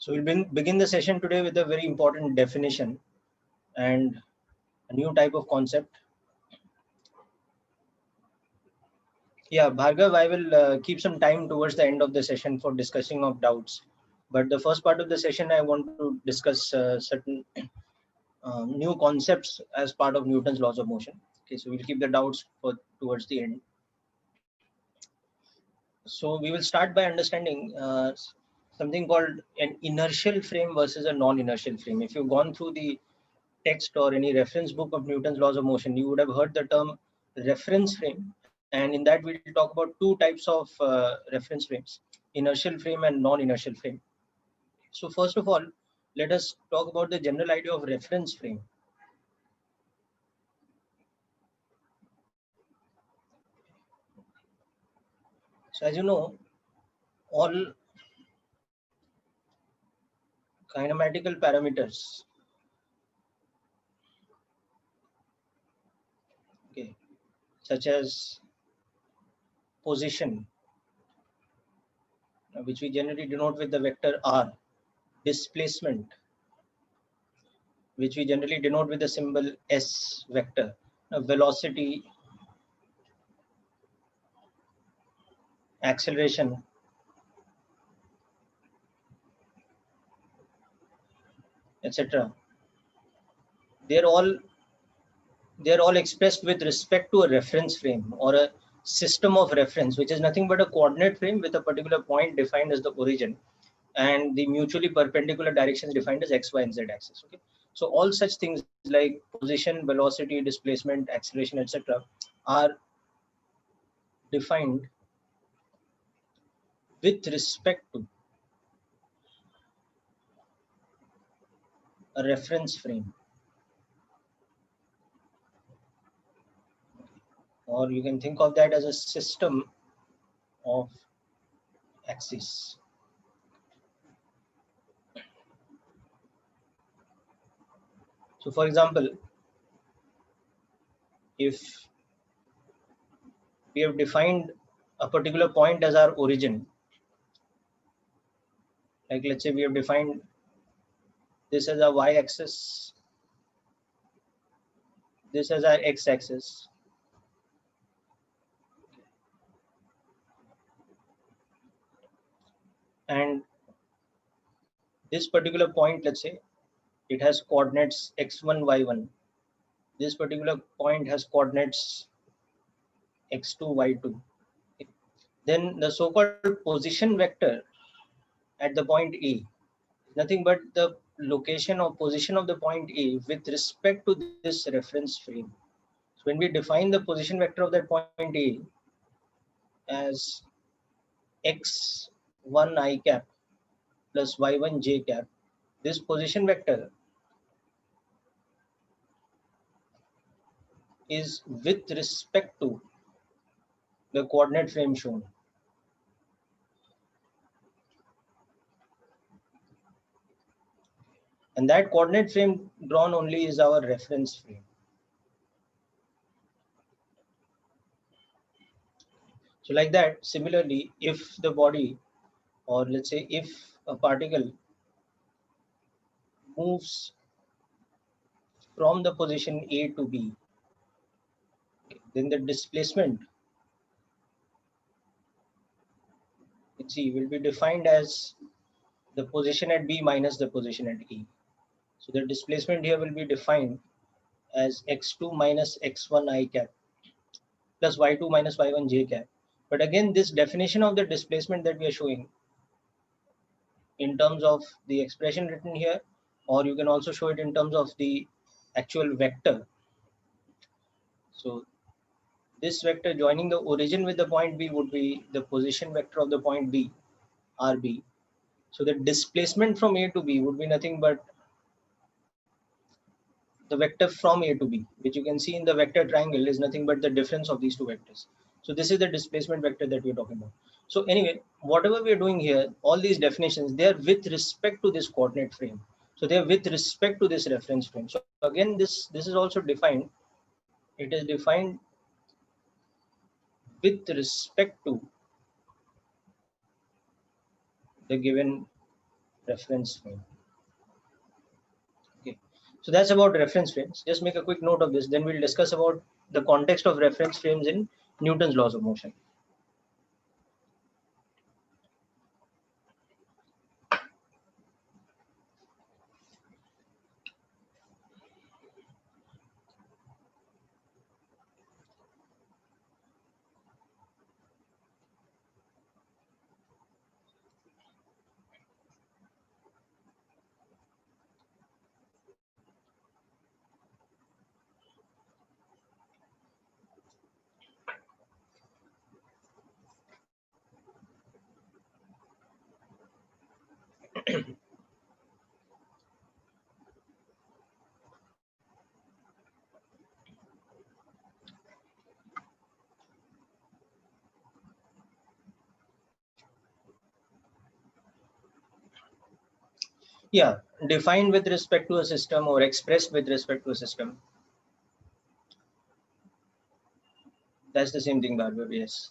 So we'll begin the session today with a very important definition and a new type of concept. Yeah, Bhargav, I will keep some time towards the end of the session for discussing of doubts. But the first part of the session, I want to discuss certain new concepts as part of Newton's laws of motion. Okay, so we'll keep the doubts for towards the end. So we will start by understanding something called an inertial frame versus a non-inertial frame. If you've gone through the text or any reference book of Newton's laws of motion, you would have heard the term reference frame. And in that, we'll talk about two types of reference frames, inertial frame and non-inertial frame. So first of all, let us talk about the general idea of reference frame. So as you know, all kinematical parameters, okay, such as position, which we generally denote with the vector r, displacement, which we generally denote with the symbol s vector, velocity, acceleration, etc. They're all expressed with respect to a reference frame or a system of reference, which is nothing but a coordinate frame with a particular point defined as the origin and the mutually perpendicular directions defined as x, y, and z axis. Okay, so all such things like position, velocity, displacement, acceleration, etc., are defined with respect to a reference frame, or you can think of that as a system of axes. So for example, if we have defined a particular point as our origin, like let's say we have defined this as our y-axis, this as our x-axis, and this particular point, let's say it has coordinates x1, y1. This particular point has coordinates x2, y2. Then the so-called position vector at the point A, nothing but the location or position of the point A with respect to this reference frame. So when we define the position vector of that point A as x1 I cap plus y1 j cap, this position vector is with respect to the coordinate frame shown. And that coordinate frame drawn only is our reference frame. So like that, similarly, if the body, or let's say if a particle moves from the position A to B, then the displacement will be defined as the position at B minus the position at A. So the displacement here will be defined as x2 minus x1 I cap plus y2 minus y1 j cap. But again, this definition of the displacement that we are showing in terms of the expression written here, or you can also show it in terms of the actual vector. So this vector joining the origin with the point B would be the position vector of the point B, RB. So the displacement from A to B would be nothing but the vector from A to B, which you can see in the vector triangle is nothing but the difference of these two vectors. So this is the displacement vector that we're talking about. So anyway, whatever we're doing here, all these definitions, they are with respect to this coordinate frame. So they are with respect to this reference frame. So again, this is also defined. It is defined with respect to the given reference frame. Okay, so that's about reference frames. Just make a quick note of this, then we'll discuss about the context of reference frames in Newton's laws of motion. Yeah, defined with respect to a system or expressed with respect to a system. That's the same thing, Bhargav, yes.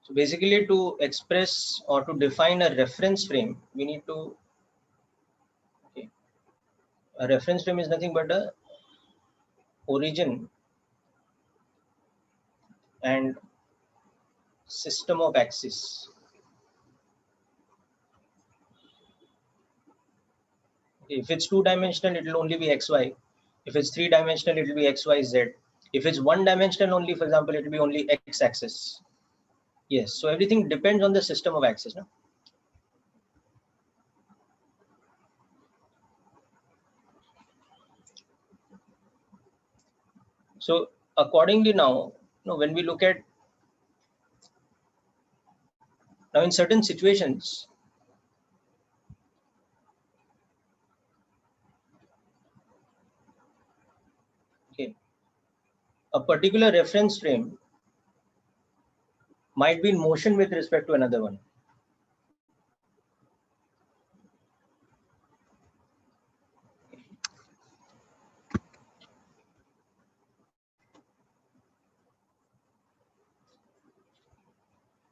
So basically, to express or to define a reference frame, we need to, okay, a reference frame is nothing but a origin and system of axis. If it's two-dimensional, it will only be xy. If it's three-dimensional, it will be xyz. If it's one-dimensional only, for example, it will be only x-axis. Yes, so everything depends on the system of axis. No? So accordingly now, when we look at, now in certain situations, okay, a particular reference frame might be in motion with respect to another one.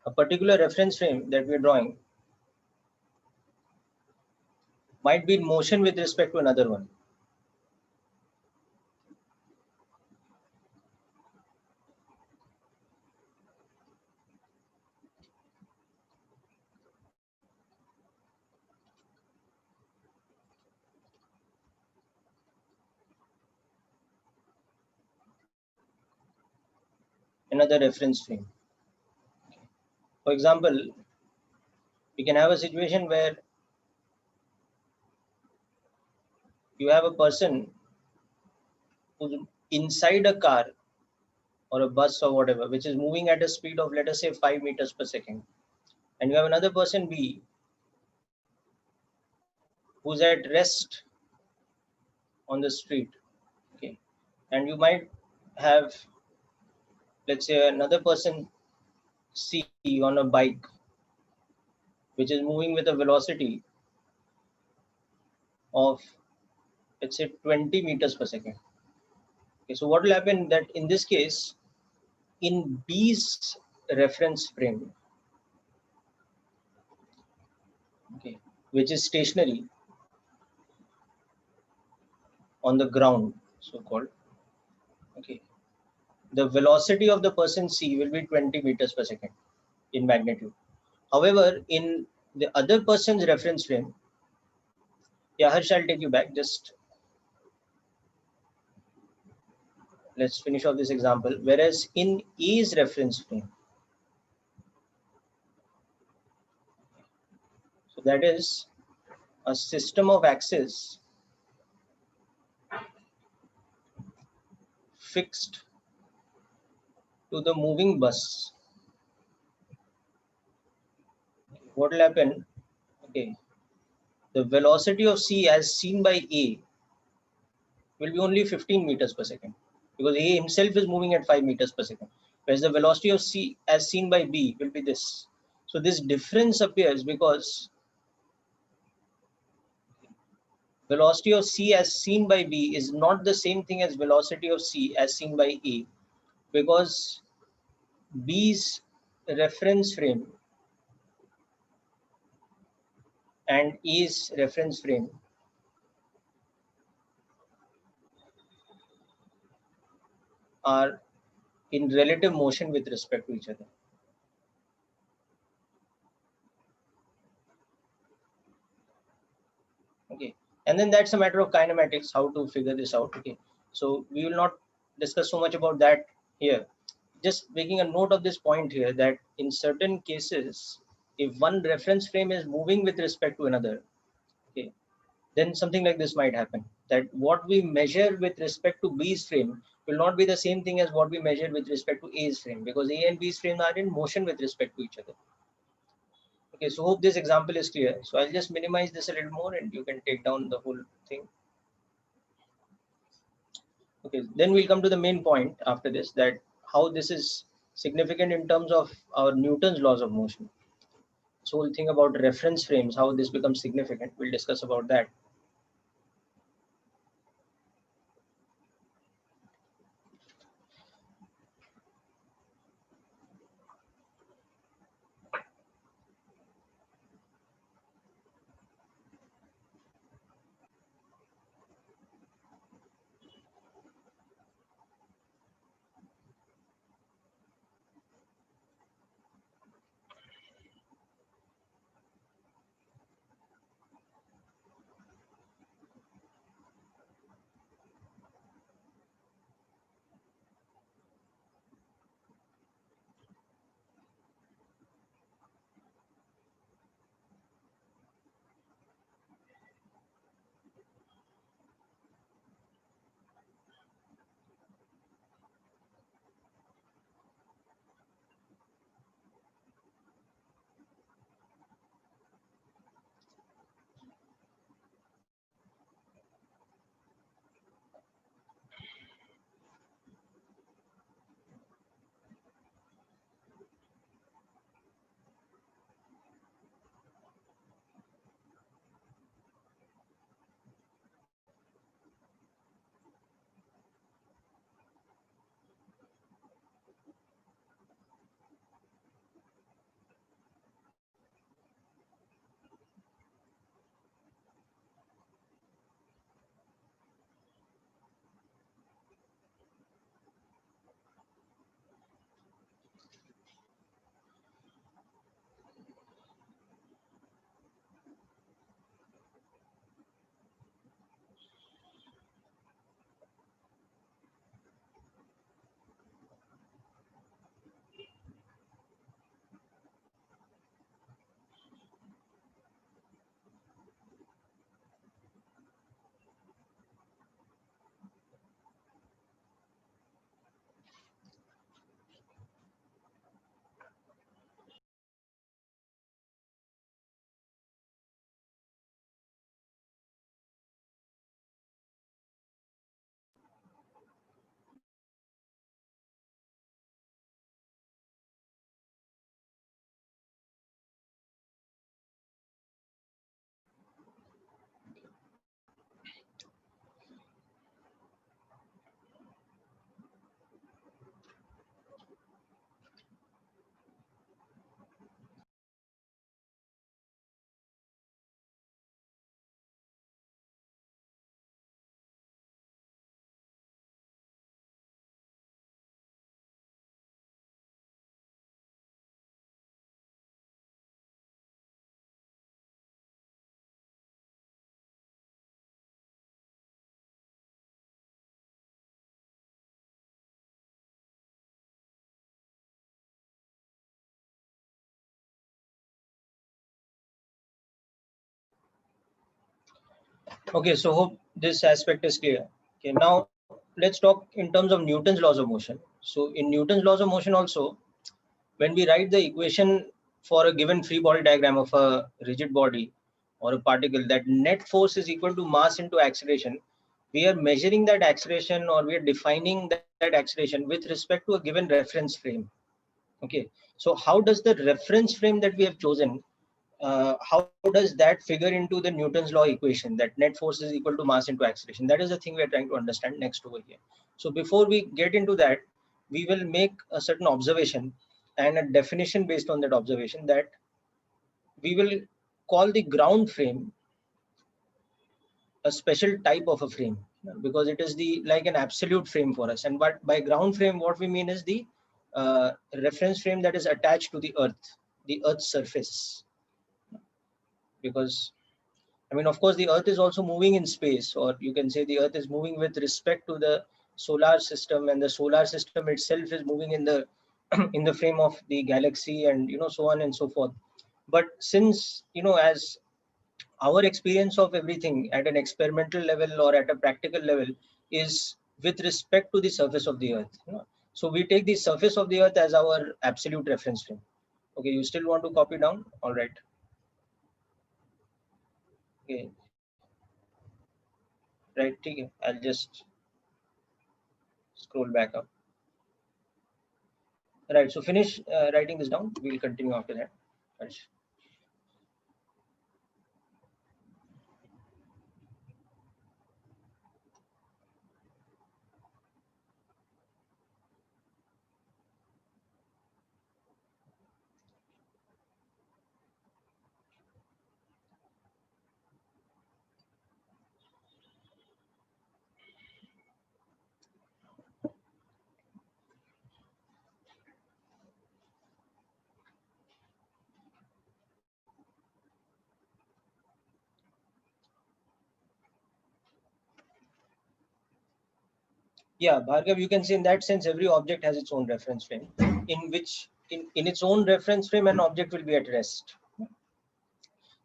A particular reference frame that we're drawing might be in motion with respect to another one. Another reference frame. For example, we can have a situation where you have a person who's inside a car or a bus or whatever, which is moving at a speed of, let us say, 5 meters per second. And you have another person B who's at rest on the street. Okay. And you might have, let's say, another person C on a bike, which is moving with a velocity of, let's say, 20 meters per second. Okay, so what will happen that in this case, in B's reference frame, okay, which is stationary on the ground, so-called, okay, the velocity of the person C will be 20 meters per second in magnitude. However, in the other person's reference frame, yeah, Harsh, I'll take you back. Just let's finish off this example. Whereas in E's reference frame, so that is a system of axes fixed to the moving bus. What will happen? Okay, the velocity of C as seen by A will be only 15 meters per second because A himself is moving at 5 meters per second, whereas the velocity of C as seen by B will be this. So this difference appears because velocity of C as seen by B is not the same thing as velocity of C as seen by A, because B's reference frame and A's reference frame are in relative motion with respect to each other. Okay, and then that's a matter of kinematics, how to figure this out. Okay, so we will not discuss so much about that here. Just making a note of this point here, that in certain cases, if one reference frame is moving with respect to another, okay, then something like this might happen, that what we measure with respect to B's frame will not be the same thing as what we measure with respect to A's frame, because A and B's frame are in motion with respect to each other. Okay, so hope this example is clear. So I'll just minimize this a little more and you can take down the whole thing. Okay, then we'll come to the main point after this, that how this is significant in terms of our Newton's laws of motion. So we'll think about reference frames, how this becomes significant. We'll discuss about that. Okay, so hope this aspect is clear. Okay, now let's talk in terms of Newton's laws of motion. So in Newton's laws of motion also, when we write the equation for a given free body diagram of a rigid body or a particle, that net force is equal to mass into acceleration, we are measuring that acceleration, or we are defining that acceleration with respect to a given reference frame. Okay, so how does the reference frame that we have chosen how does that figure into the Newton's law equation that net force is equal to mass into acceleration? That is the thing we are trying to understand next over here. So before we get into that, we will make a certain observation and a definition based on that observation, that we will call the ground frame a special type of a frame, because it is the like an absolute frame for us. And but by ground frame, what we mean is the reference frame that is attached to the earth's surface. Because I mean, of course, the earth is also moving in space, or you can say the earth is moving with respect to the solar system, and the solar system itself is moving in the in the frame of the galaxy, and so on and so forth. But since as our experience of everything at an experimental level or at a practical level is with respect to the surface of the earth. So we take the surface of the earth as our absolute reference frame. Okay, you still want to copy down? All right. Okay. Right. Okay. I'll just scroll back up. Right. So finish writing this down. We'll continue after that. Harish. Yeah, Bhargav, you can say in that sense, every object has its own reference frame, in its own reference frame, an object will be at rest.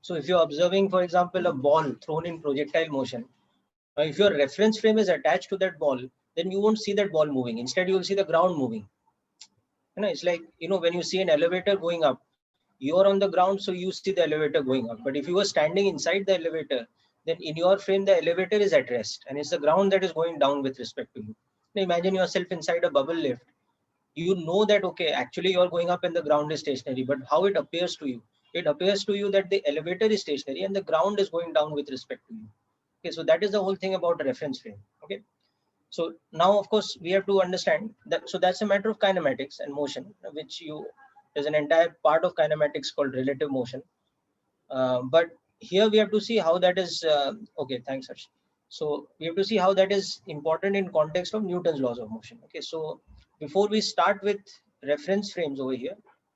So if you're observing, for example, a ball thrown in projectile motion, if your reference frame is attached to that ball, then you won't see that ball moving. Instead, you will see the ground moving. It's like, when you see an elevator going up, you're on the ground, so you see the elevator going up. But if you were standing inside the elevator, then in your frame, the elevator is at rest, and it's the ground that is going down with respect to you. Now imagine yourself inside a bubble lift. You know that, okay, actually you're going up and the ground is stationary, but how it appears to you? It appears to you that the elevator is stationary and the ground is going down with respect to you. Okay, so that is the whole thing about a reference frame. Okay, so now of course we have to understand that. So that's a matter of kinematics and motion, which there's an entire part of kinematics called relative motion. But here we have to see how that is. Okay, thanks, Harsh. So we have to see how that is important in context of Newton's laws of motion. Okay, so before we start with reference frames over here,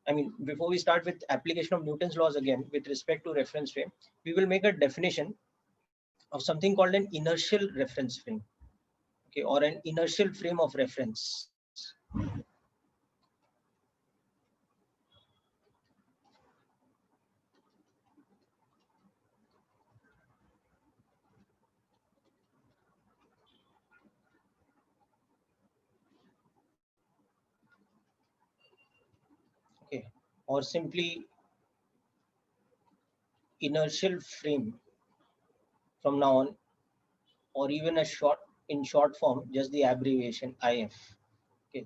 I mean, before we start with application of Newton's laws again with respect to reference frame, we will make a definition of something called an inertial reference frame. Okay, or an inertial frame of reference. Okay, or simply inertial frame from now on, or even in short form, just the abbreviation IF. Okay.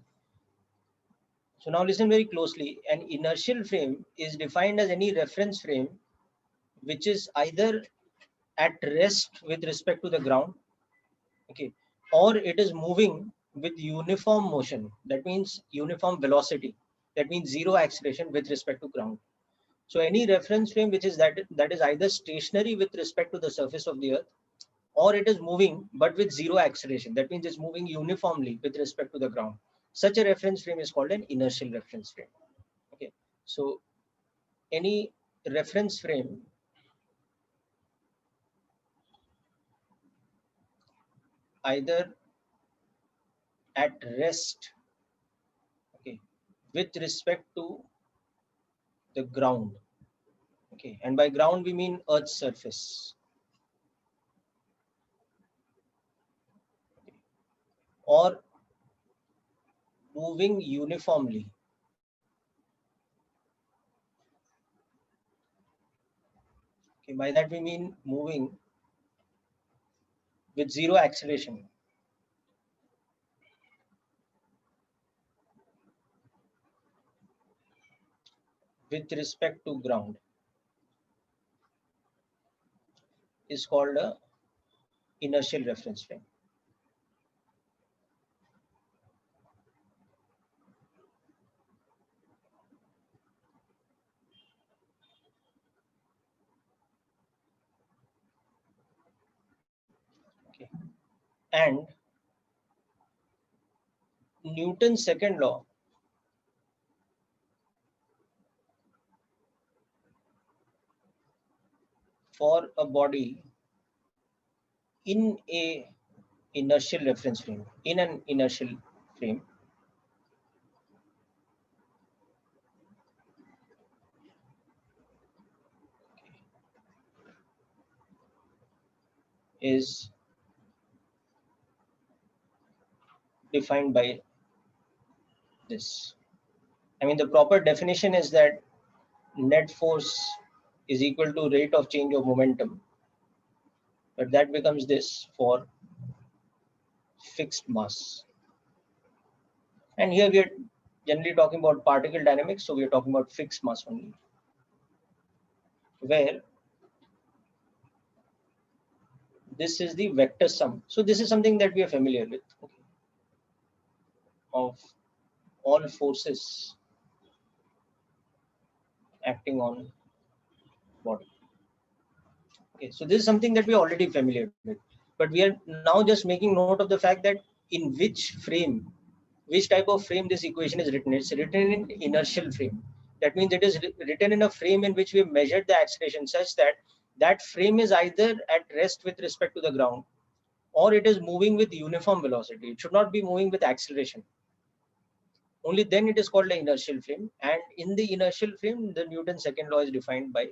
So now listen very closely. An inertial frame is defined as any reference frame which is either at rest with respect to the ground, okay, or it is moving with uniform motion. That means uniform velocity. That means zero acceleration with respect to ground. So any reference frame which is that is either stationary with respect to the surface of the earth, or it is moving but with zero acceleration. That means it's moving uniformly with respect to the ground. Such a reference frame is called an inertial reference frame. Okay, so any reference frame either at rest, okay, with respect to the ground, okay, and by ground we mean Earth's surface, or moving uniformly. Okay, by that we mean moving with zero acceleration with respect to ground. is called a inertial reference frame. Okay. And Newton's second law for a body in a inertial reference frame, in an inertial frame, is defined by this. I mean, the proper definition is that net force is equal to rate of change of momentum, but that becomes this for fixed mass. And here we are generally talking about particle dynamics, so we are talking about fixed mass only, where this is the vector sum. So this is something that we are familiar with, okay, of all forces acting on body. Okay, so this is something that we are already familiar with, but we are now just making note of the fact that in which frame, which type of frame this equation is written. It's written in inertial frame. That means it is written in a frame in which we have measured the acceleration such that that frame is either at rest with respect to the ground, or it is moving with uniform velocity. It should not be moving with acceleration. Only then it is called an inertial frame. And in the inertial frame, the Newton's second law is defined by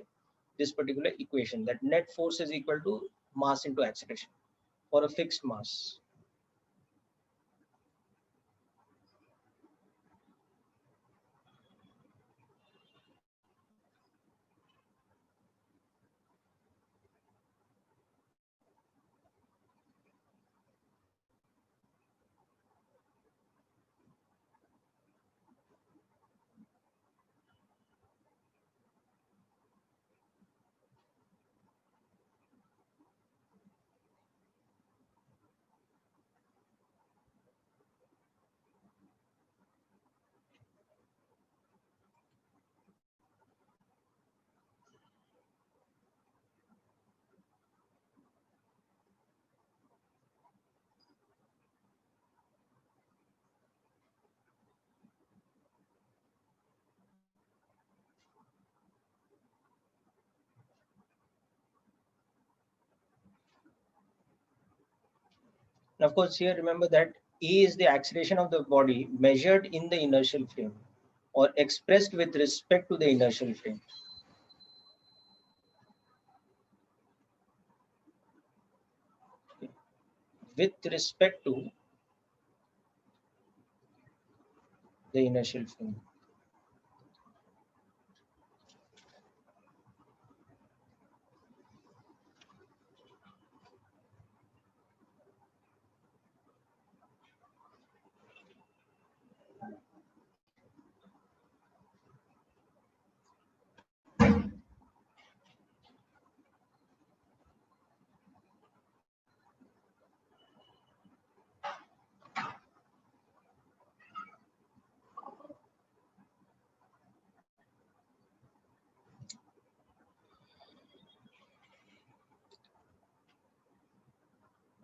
this particular equation, that net force is equal to mass into acceleration for a fixed mass. And of course, here remember that A is the acceleration of the body measured in the inertial frame or expressed with respect to the inertial frame. Okay. With respect to the inertial frame.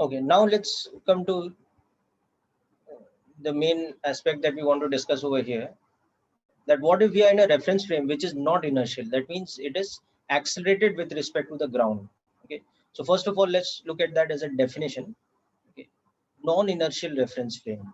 Okay, now let's come to the main aspect that we want to discuss over here. That what if we are in a reference frame which is not inertial? That means it is accelerated with respect to the ground. Okay, so first of all, let's look at that as a definition. Okay, non-inertial reference frame.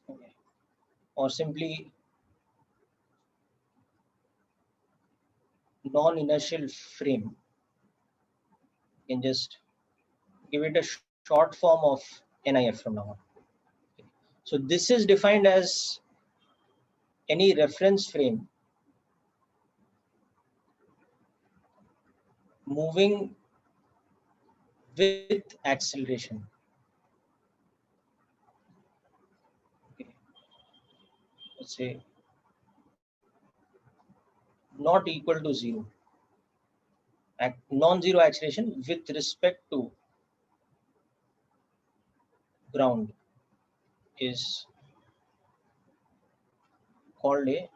Okay. Or simply non-inertial frame. You can just give it a short form of NIF from now on. So this is defined as any reference frame moving with acceleration. Okay. Let's say not equal to 0. Non-zero acceleration with respect to ground is called a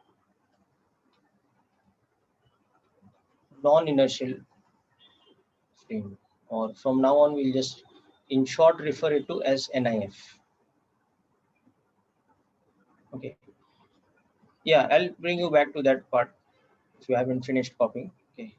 non-inertial frame, or from now on we'll just in short refer it to as NIF. Okay. Yeah, I'll bring you back to that part if you haven't finished copying. Okay.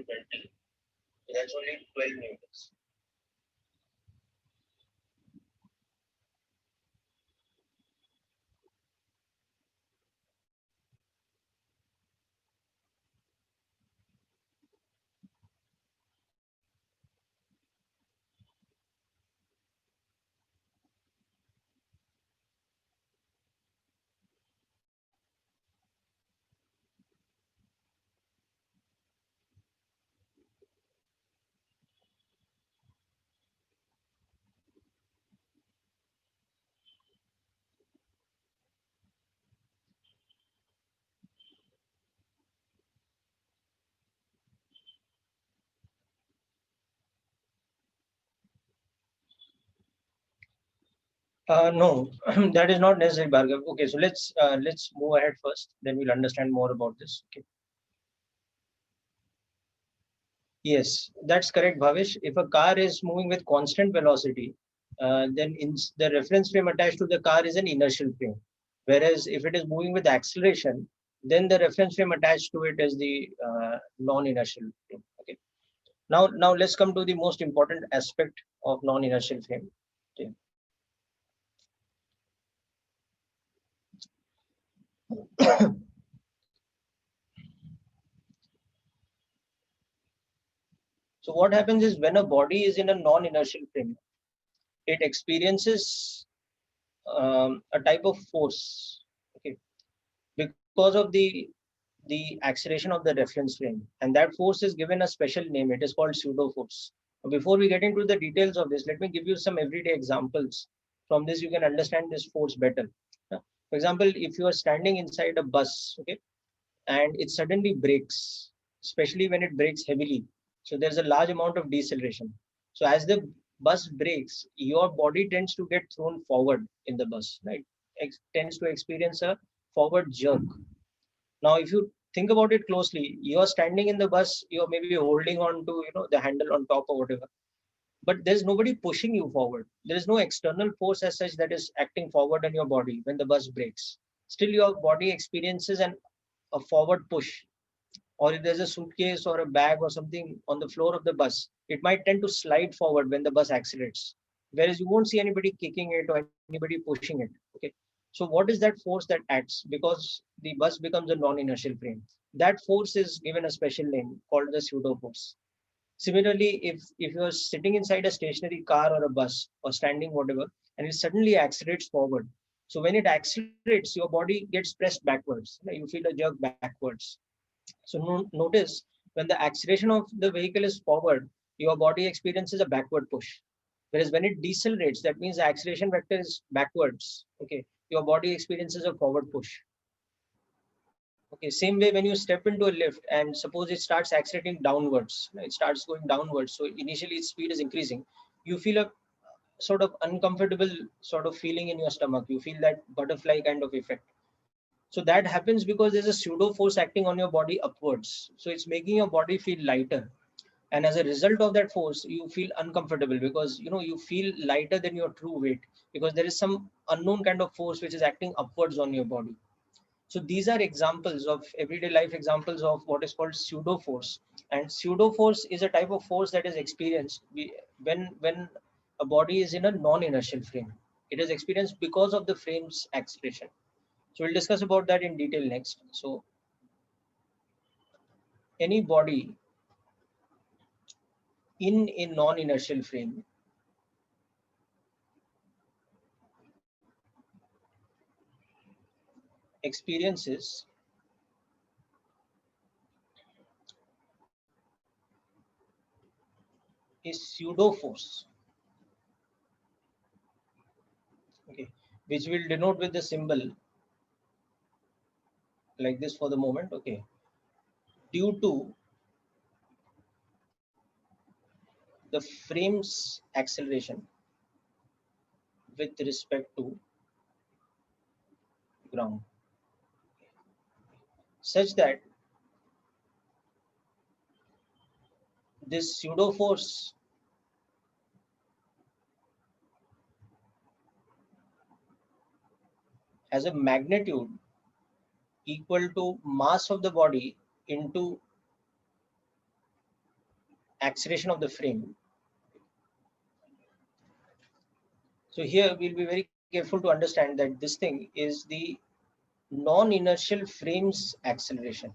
to 20. So that's only 12 newtons. No, that is not necessary, Bhargav. Okay, so let's move ahead first. Then we'll understand more about this. Okay. Yes, that's correct, Bhavish. If a car is moving with constant velocity, then in the reference frame attached to the car is an inertial frame. Whereas if it is moving with acceleration, then the reference frame attached to it is the non-inertial frame. Okay. Now let's come to the most important aspect of non-inertial frame. Okay. So what happens is when a body is in a non-inertial frame, it experiences a type of force. Okay, because of the acceleration of the reference frame, and that force is given a special name. It is called pseudo force. Before we get into the details of this, let me give you some everyday examples. From this you can understand this force better. For example, if you are standing inside a bus, okay, and it suddenly breaks, especially when it breaks heavily, so there's a large amount of deceleration. So as the bus breaks, your body tends to get thrown forward in the bus, right? Tends to experience a forward jerk. Now, if you think about it closely, you're standing in the bus, you're maybe holding on to, the handle on top or whatever, but there's nobody pushing you forward. There is no external force as such that is acting forward on your body when the bus breaks. Still, your body experiences a forward push. Or if there's a suitcase or a bag or something on the floor of the bus, it might tend to slide forward when the bus accelerates. Whereas you won't see anybody kicking it or anybody pushing it. Okay. So what is that force that acts? Because the bus becomes a non-inertial frame. That force is given a special name called the pseudo force. Similarly, if you're sitting inside a stationary car or a bus or standing whatever, and it suddenly accelerates forward. So when it accelerates, your body gets pressed backwards. You feel a jerk backwards. So notice when the acceleration of the vehicle is forward, your body experiences a backward push. Whereas when it decelerates, that means the acceleration vector is backwards. Okay, your body experiences a forward push. Okay, same way when you step into a lift and suppose it starts accelerating downwards, it starts going downwards. So initially its speed is increasing. You feel a sort of uncomfortable sort of feeling in your stomach. You feel that butterfly kind of effect. So that happens because there's a pseudo force acting on your body upwards. So it's making your body feel lighter. And as a result of that force, you feel uncomfortable because you feel lighter than your true weight because there is some unknown kind of force which is acting upwards on your body. So these are examples of everyday life examples of what is called pseudo force. And pseudo force is a type of force that is experienced when a body is in a non-inertial frame. It is experienced because of the frame's acceleration. So we'll discuss about that in detail next. So any body in a non-inertial frame experiences a pseudo force, okay, which will denote with the symbol like this for the moment, okay, due to the frame's acceleration with respect to ground, such that this pseudo force has a magnitude equal to mass of the body into acceleration of the frame. So here we'll be very careful to understand that this thing is the non-inertial frame's acceleration,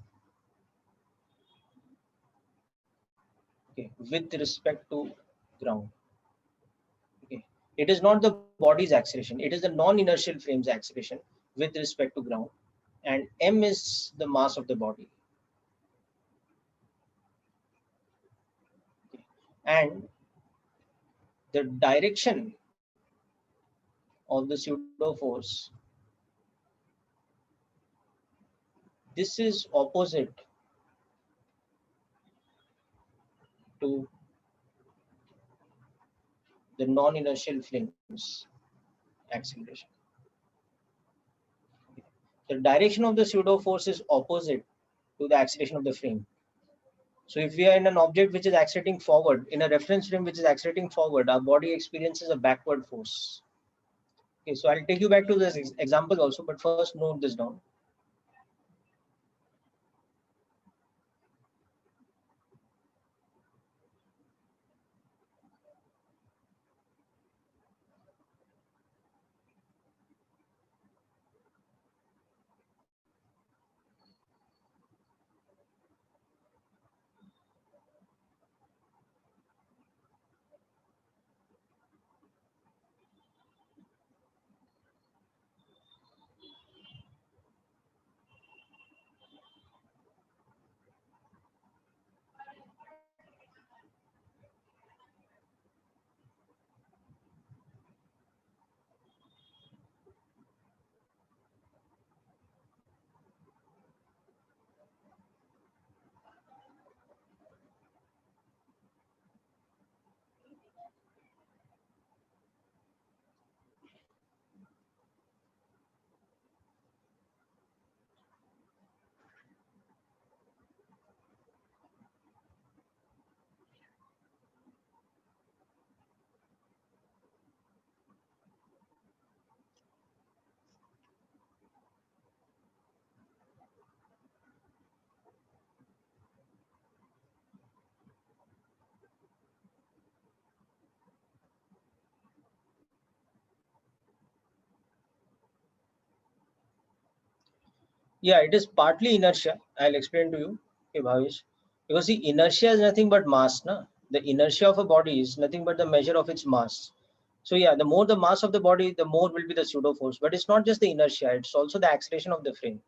okay, with respect to ground. Okay, it is not the body's acceleration; it is the non-inertial frame's acceleration with respect to ground, and m is the mass of the body. Okay. And the direction of the pseudo force, this is opposite to the non-inertial frame's acceleration. The direction of the pseudo force is opposite to the acceleration of the frame. So if we are in an object which is accelerating forward, in a reference frame which is accelerating forward, our body experiences a backward force. Okay, so I'll take you back to this example also, but first note this down. Yeah, it is partly inertia. I'll explain to you, okay, Bhavesh. Because the inertia is nothing but mass, na? The inertia of a body is nothing but the measure of its mass. So yeah, the more the mass of the body, the more will be the pseudo force. But it's not just the inertia; it's also the acceleration of the frame.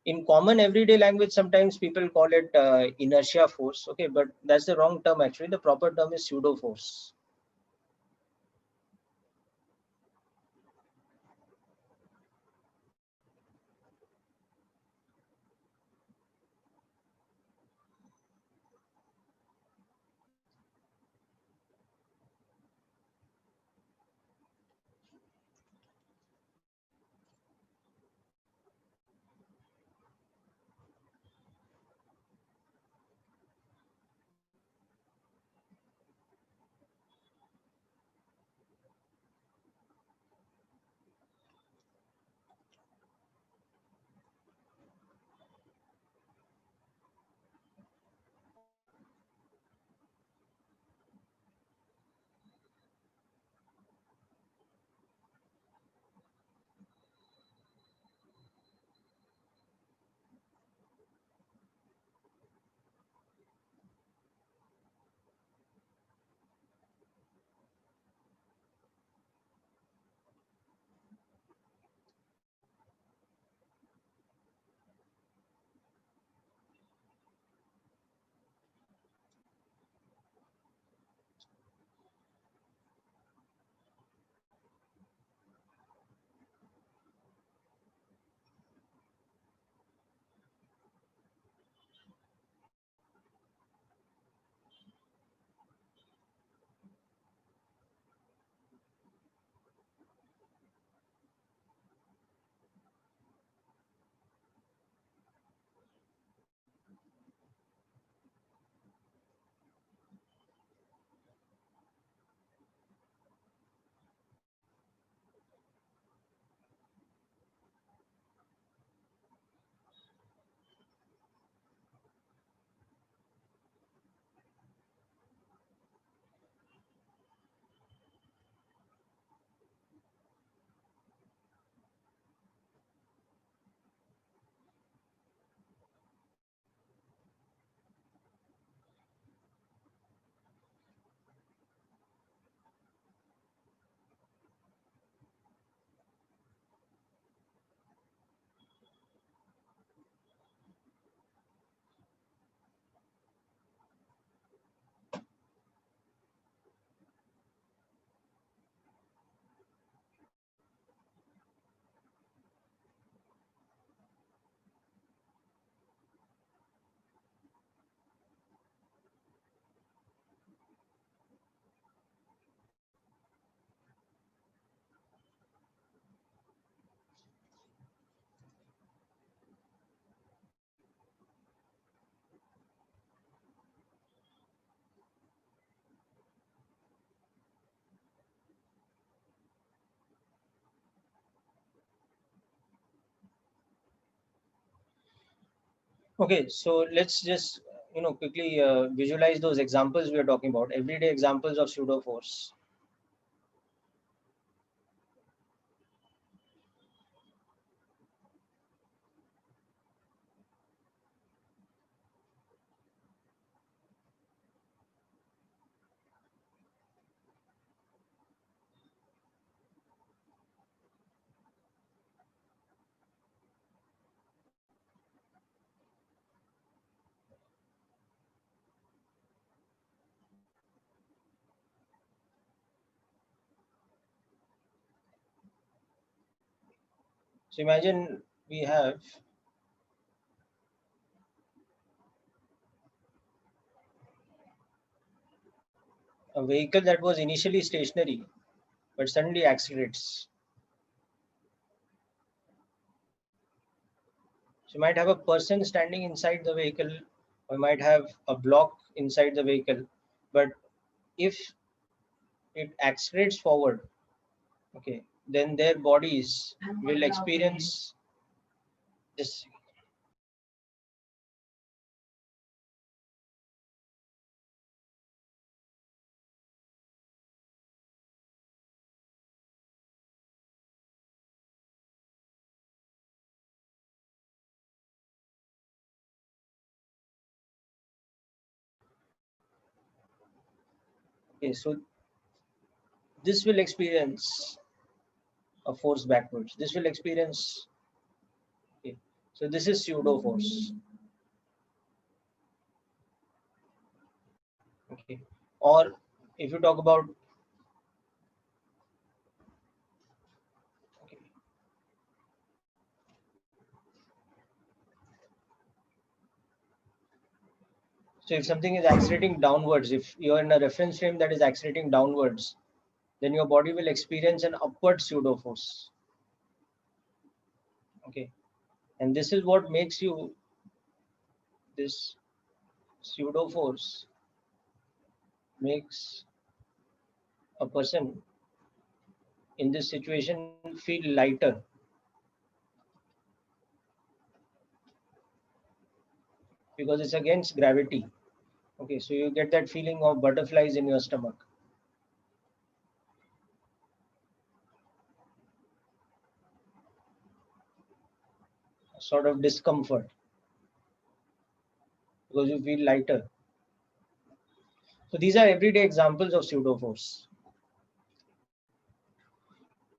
In common everyday language, sometimes people call it inertia force. Okay, but that's the wrong term actually. The proper term is pseudo force. Okay, so let's just quickly visualize those examples we are talking about, everyday examples of pseudo force. So imagine we have a vehicle that was initially stationary but suddenly accelerates. So you might have a person standing inside the vehicle, or you might have a block inside the vehicle. But if it accelerates forward, okay, then their bodies will experience this. Okay, so this will experience a force backwards. This will experience. Okay, so this is pseudo force. Okay, or if you talk about, okay, so if something is accelerating downwards, if you're in a reference frame that is accelerating downwards, then your body will experience an upward pseudo force. Okay, and this is what makes you, this pseudo force makes a person in this situation feel lighter, because it's against gravity. Okay, so you get that feeling of butterflies in your stomach, sort of discomfort, because you feel lighter. So these are everyday examples of pseudo force.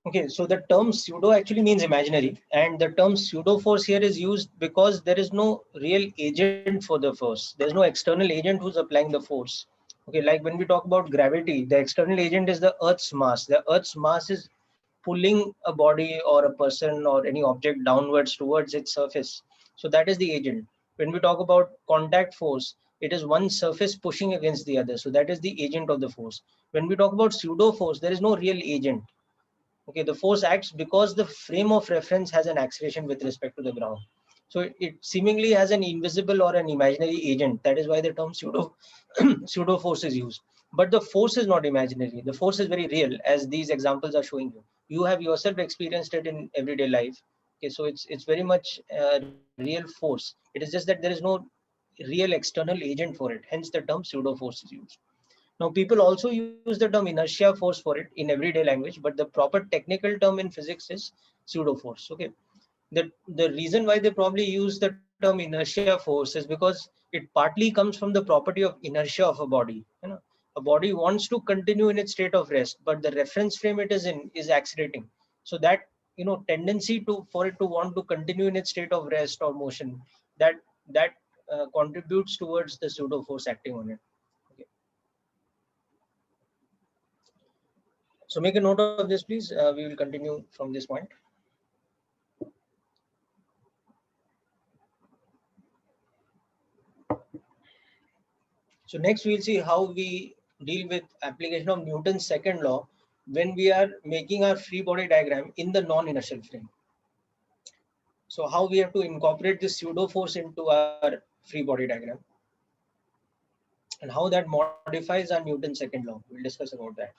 Okay, so the term pseudo actually means imaginary, and the term pseudo force here is used because there is no real agent for the force. There's no external agent who's applying the force. Okay, like when we talk about gravity, the external agent is the Earth's mass. The Earth's mass is pulling a body or a person or any object downwards towards its surface. So that is the agent. When we talk about contact force, it is one surface pushing against the other. So that is the agent of the force. When we talk about pseudo force, there is no real agent. Okay, the force acts because the frame of reference has an acceleration with respect to the ground. So it seemingly has an invisible or an imaginary agent. That is why the term pseudo pseudo force is used. But the force is not imaginary. The force is very real, as these examples are showing you. You have yourself experienced it in everyday life. Okay, so it's very much real force. It is just that there is no real external agent for it. Hence, the term pseudo force is used. Now, people also use the term inertia force for it in everyday language, but the proper technical term in physics is pseudo force. Okay, the reason why they probably use the term inertia force is because it partly comes from the property of inertia of a body. A body wants to continue in its state of rest, but the reference frame it is in is accelerating. So that tendency to for it to want to continue in its state of rest or motion, that contributes towards the pseudo force acting on it. Okay. So make a note of this, please. We will continue from this point. So next we'll see how we deal with application of Newton's second law when we are making our free body diagram in the non-inertial frame. So how we have to incorporate this pseudo force into our free body diagram, and how that modifies our Newton's second law. We'll discuss about that.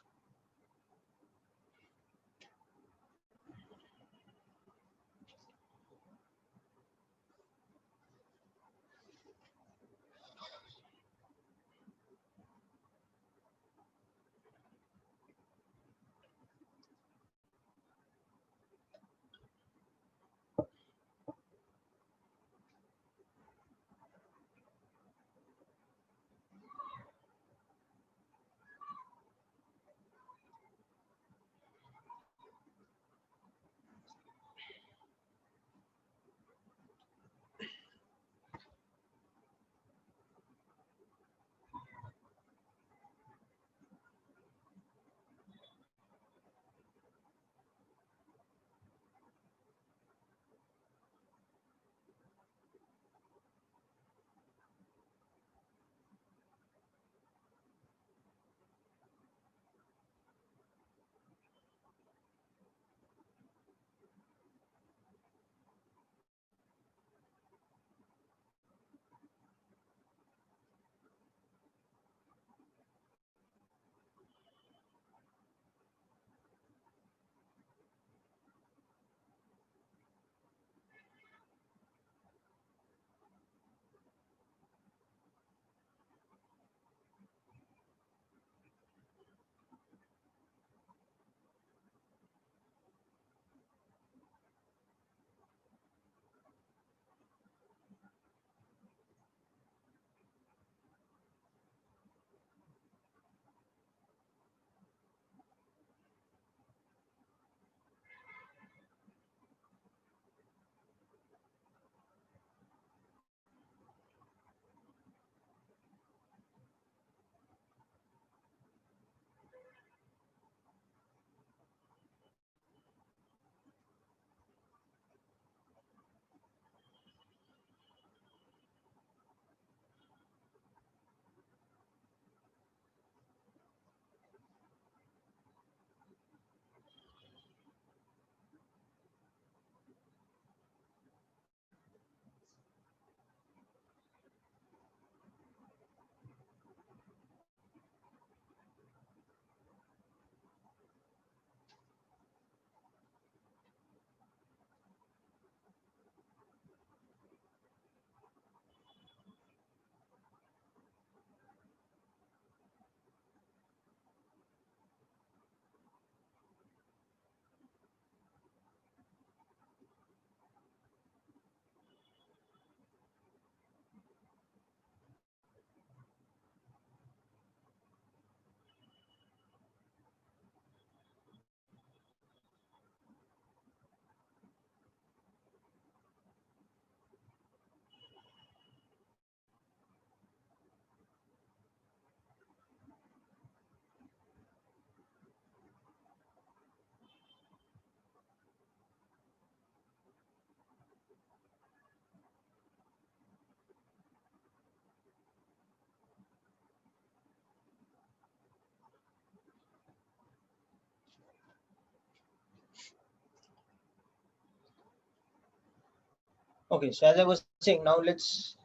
Okay, so as I was saying, now let's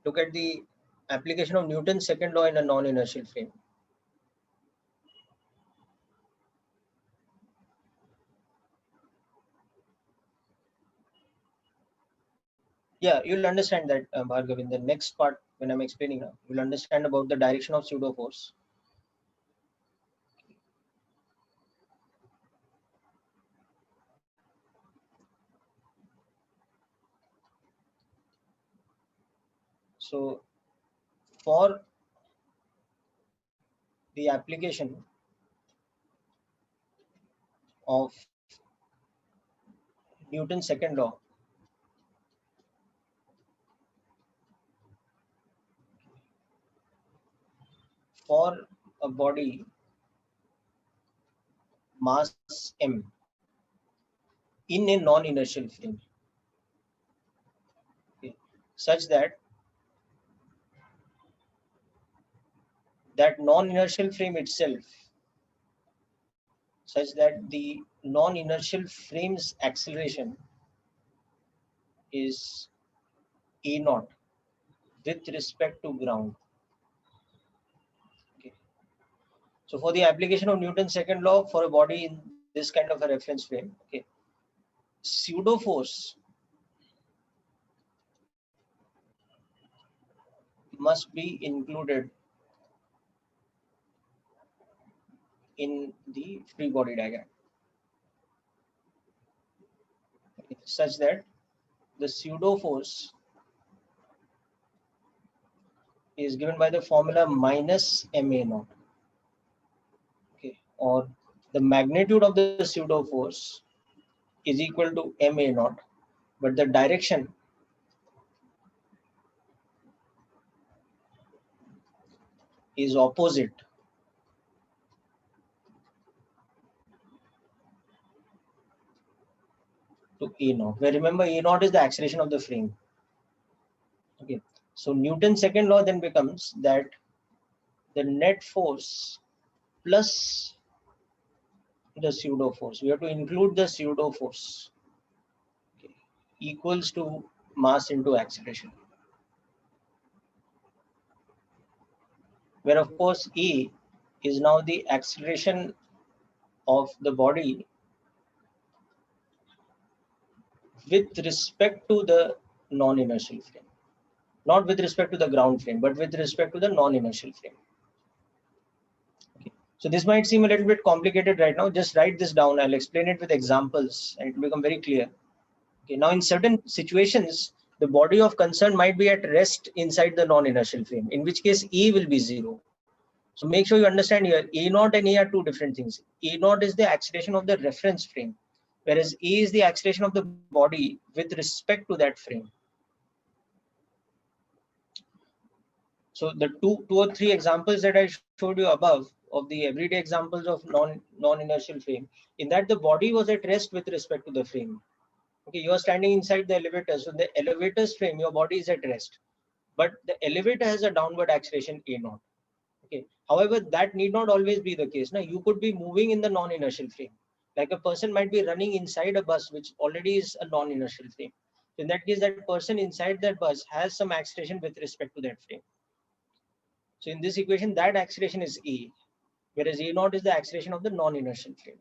look at the application of Newton's second law in a non-inertial frame. Yeah, you'll understand that, Bhargav, in the next part when I'm explaining now. You'll understand about the direction of pseudo force. So for the application of Newton's second law, for a body mass m in a non-inertial frame, okay, such that that non-inertial frame itself, such that the non-inertial frame's acceleration is a naught with respect to ground. Okay. So for the application of Newton's second law for a body in this kind of a reference frame, okay, pseudo force must be included in the free body diagram, okay, such that the pseudo force is given by the formula minus ma naught, okay, or the magnitude of the pseudo force is equal to ma naught, but the direction is opposite to a naught, where remember a naught is the acceleration of the frame. Okay, so Newton's second law then becomes that the net force plus the pseudo force, we have to include the pseudo force, okay, equals to mass into acceleration, where of course E is now the acceleration of the body with respect to the non-inertial frame, not with respect to the ground frame, but with respect to the non-inertial frame. Okay. So this might seem a little bit complicated right now. Just write this down. I'll explain it with examples and it will become very clear. Okay. Now, in certain situations, the body of concern might be at rest inside the non-inertial frame, in which case E will be 0. So make sure you understand here, A naught and E are two different things. A naught is the acceleration of the reference frame, whereas E is the acceleration of the body with respect to that frame. So the two or three examples that I showed you above of the everyday examples of non-inertial frame, in that the body was at rest with respect to the frame. Okay, you are standing inside the elevator, so the elevator's frame, your body is at rest, but the elevator has a downward acceleration a naught. Okay, however, that need not always be the case. Now you could be moving in the non-inertial frame, like a person might be running inside a bus which already is a non-inertial frame. In that case, that person inside that bus has some acceleration with respect to that frame. So in this equation, that acceleration is A, whereas A naught is the acceleration of the non-inertial frame.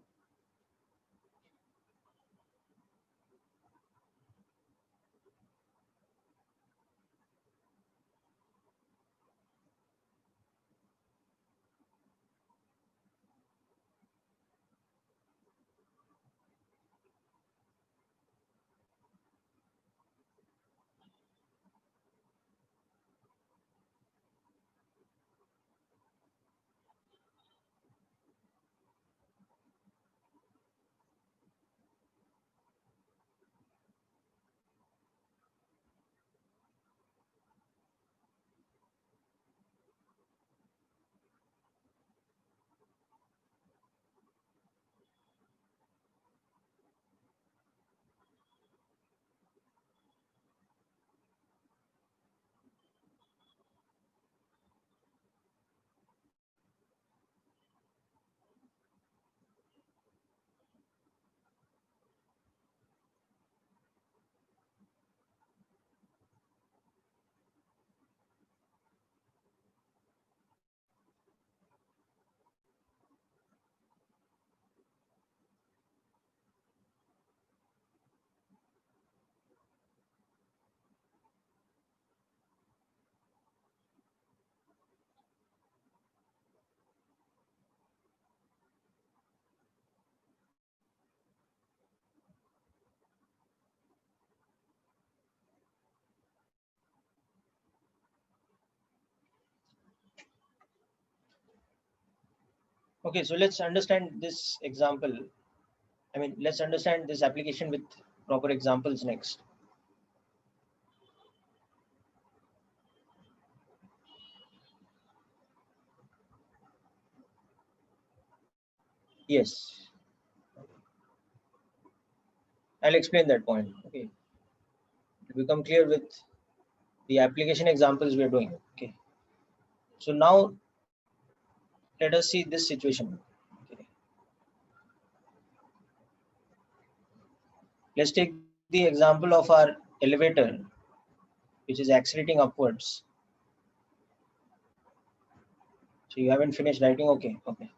Okay, so let's understand this example. Let's understand this application with proper examples next. Yes, I'll explain that point. Okay, to become clear with the application examples we are doing. Okay, so now let us see this situation. Okay. Let's take the example of our elevator, which is accelerating upwards. So you haven't finished writing? Okay, okay.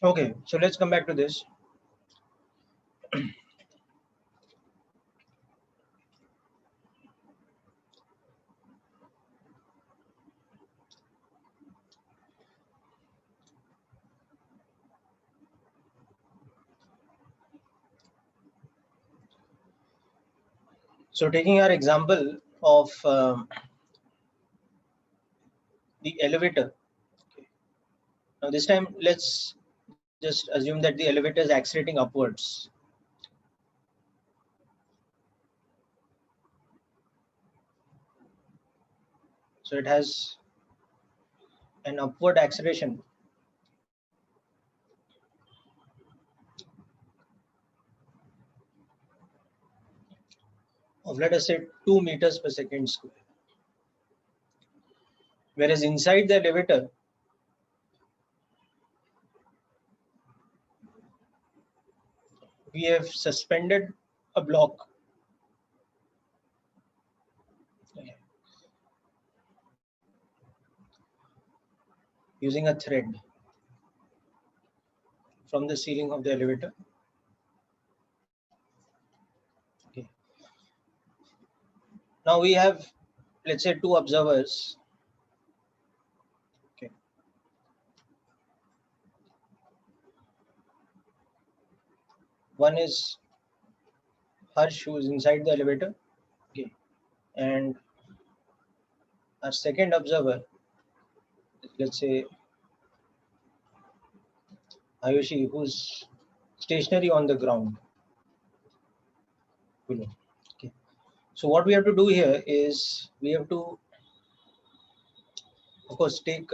Okay, so let's come back to this. So taking our example of the elevator. Okay. Now this time let's just assume that the elevator is accelerating upwards. So it has an upward acceleration of, let us say, 2 meters per second square. Whereas inside the elevator, we have suspended a block using a thread from the ceiling of the elevator. Okay. Now we have, let's say, two observers. Okay. One is Harsh, who is inside the elevator. Okay. And our second observer, let's say Ayushi, who's stationary on the ground below. Okay. So what we have to do here is we have to, of course, take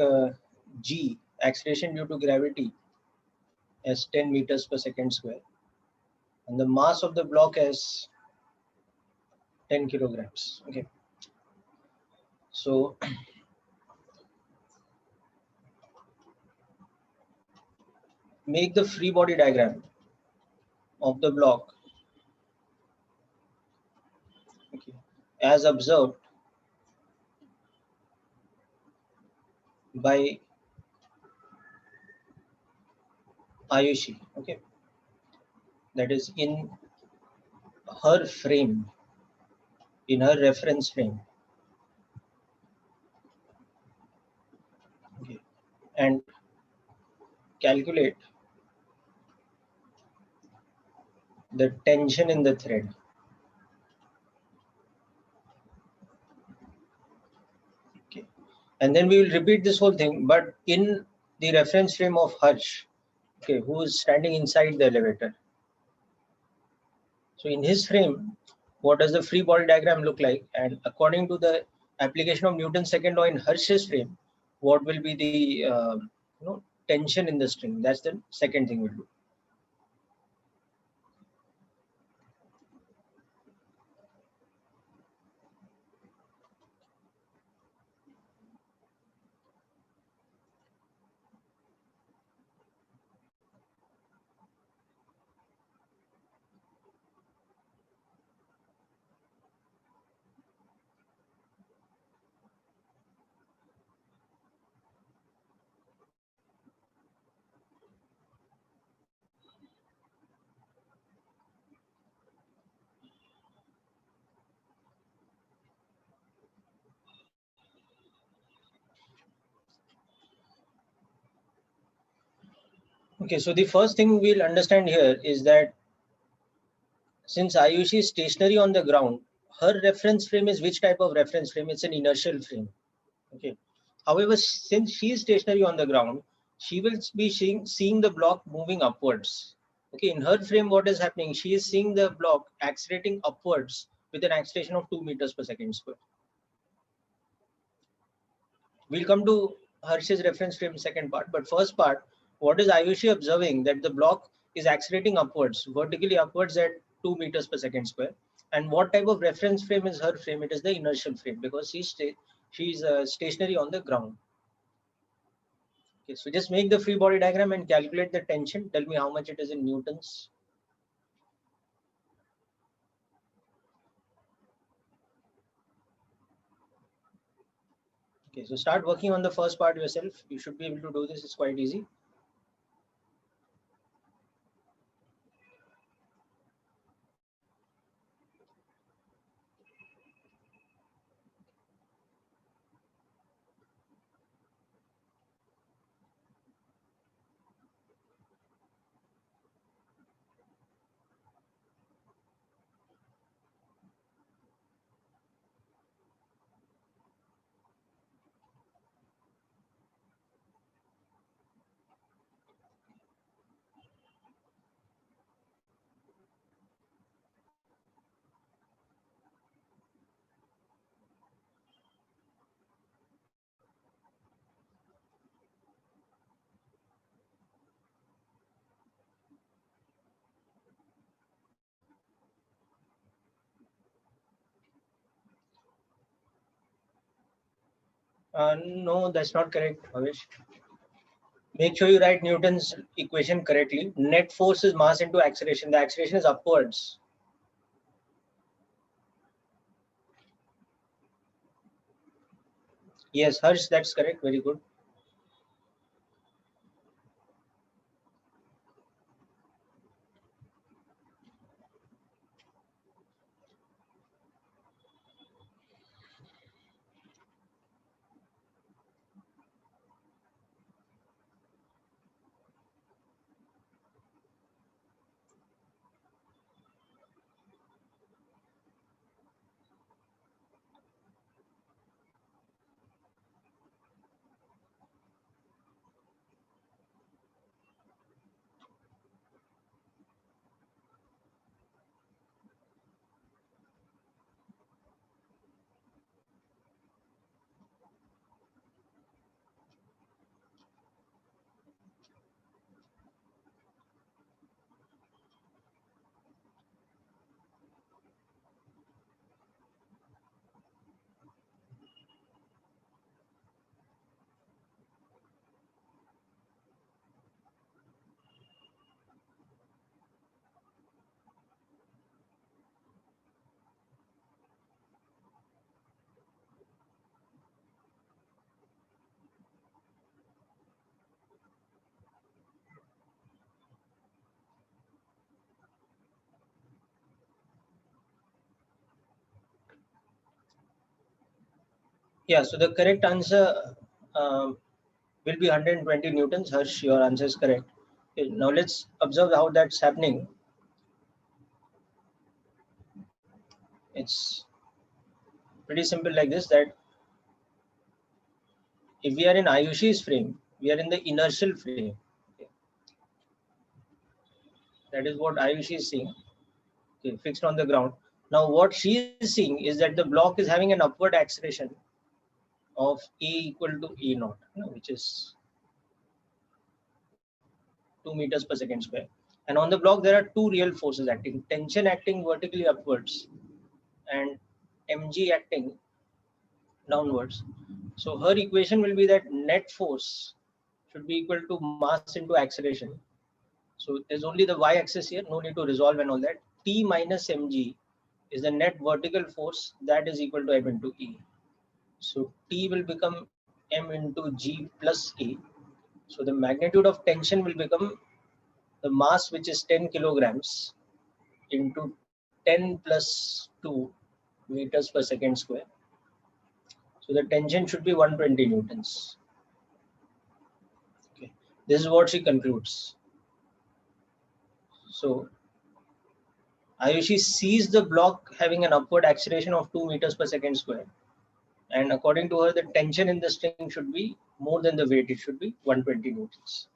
G, acceleration due to gravity, as 10 meters per second square, and the mass of the block as 10 kilograms. Okay. So make the free body diagram of the block, okay, as observed by Ayushi. Okay. That is in her frame, in her reference frame. Okay. And calculate the tension in the thread. Okay. And then we will repeat this whole thing, but in the reference frame of Harsh, okay, who is standing inside the elevator. So in his frame, what does the free body diagram look like? And according to the application of Newton's second law in Harsh's frame, what will be the tension in the string? That's the second thing we'll do. Okay, so the first thing we'll understand here is that since Ayushi is stationary on the ground, her reference frame is which type of reference frame? It's an inertial frame. Okay. However, since she is stationary on the ground, she will be seeing the block moving upwards. Okay, in her frame, what is happening? She is seeing the block accelerating upwards with an acceleration of 2 meters per second square. We'll come to Harsh's reference frame second part, but first part, what is Ayushi observing? That the block is accelerating upwards, vertically upwards at 2 meters per second square. And what type of reference frame is her frame? It is the inertial frame because she's stationary on the ground. Okay, so just make the free body diagram and calculate the tension. Tell me how much it is in newtons. Okay, so start working on the first part yourself. You should be able to do this. It's quite easy. No, that's not correct, Bhavesh. Make sure you write Newton's equation correctly. Net force is mass into acceleration. The acceleration is upwards. Yes, Harsh, that's correct. Very good. Yeah, so the correct answer will be 120 newtons. Harsh, your answer is correct. Okay, now let's observe how that's happening. It's pretty simple like this, that if we are in Ayushi's frame, we are in the inertial frame. Okay. That is what Ayushi is seeing, okay, fixed on the ground. Now what she is seeing is that the block is having an upward acceleration of E equal to E naught, which is 2 meters per second square. And on the block, there are two real forces acting: tension acting vertically upwards and mg acting downwards. So her equation will be that net force should be equal to mass into acceleration. So there's only the y-axis here, no need to resolve and all that. T minus mg is the net vertical force, that is equal to m into E. So T will become m into g plus E. So the magnitude of tension will become the mass, which is 10 kilograms, into 10 plus 2 meters per second square. So the tension should be 120 newtons. Okay. This is what she concludes. So Ayushi sees the block having an upward acceleration of 2 meters per second square. And according to her, the tension in the string should be more than the weight. It should be 120 newtons.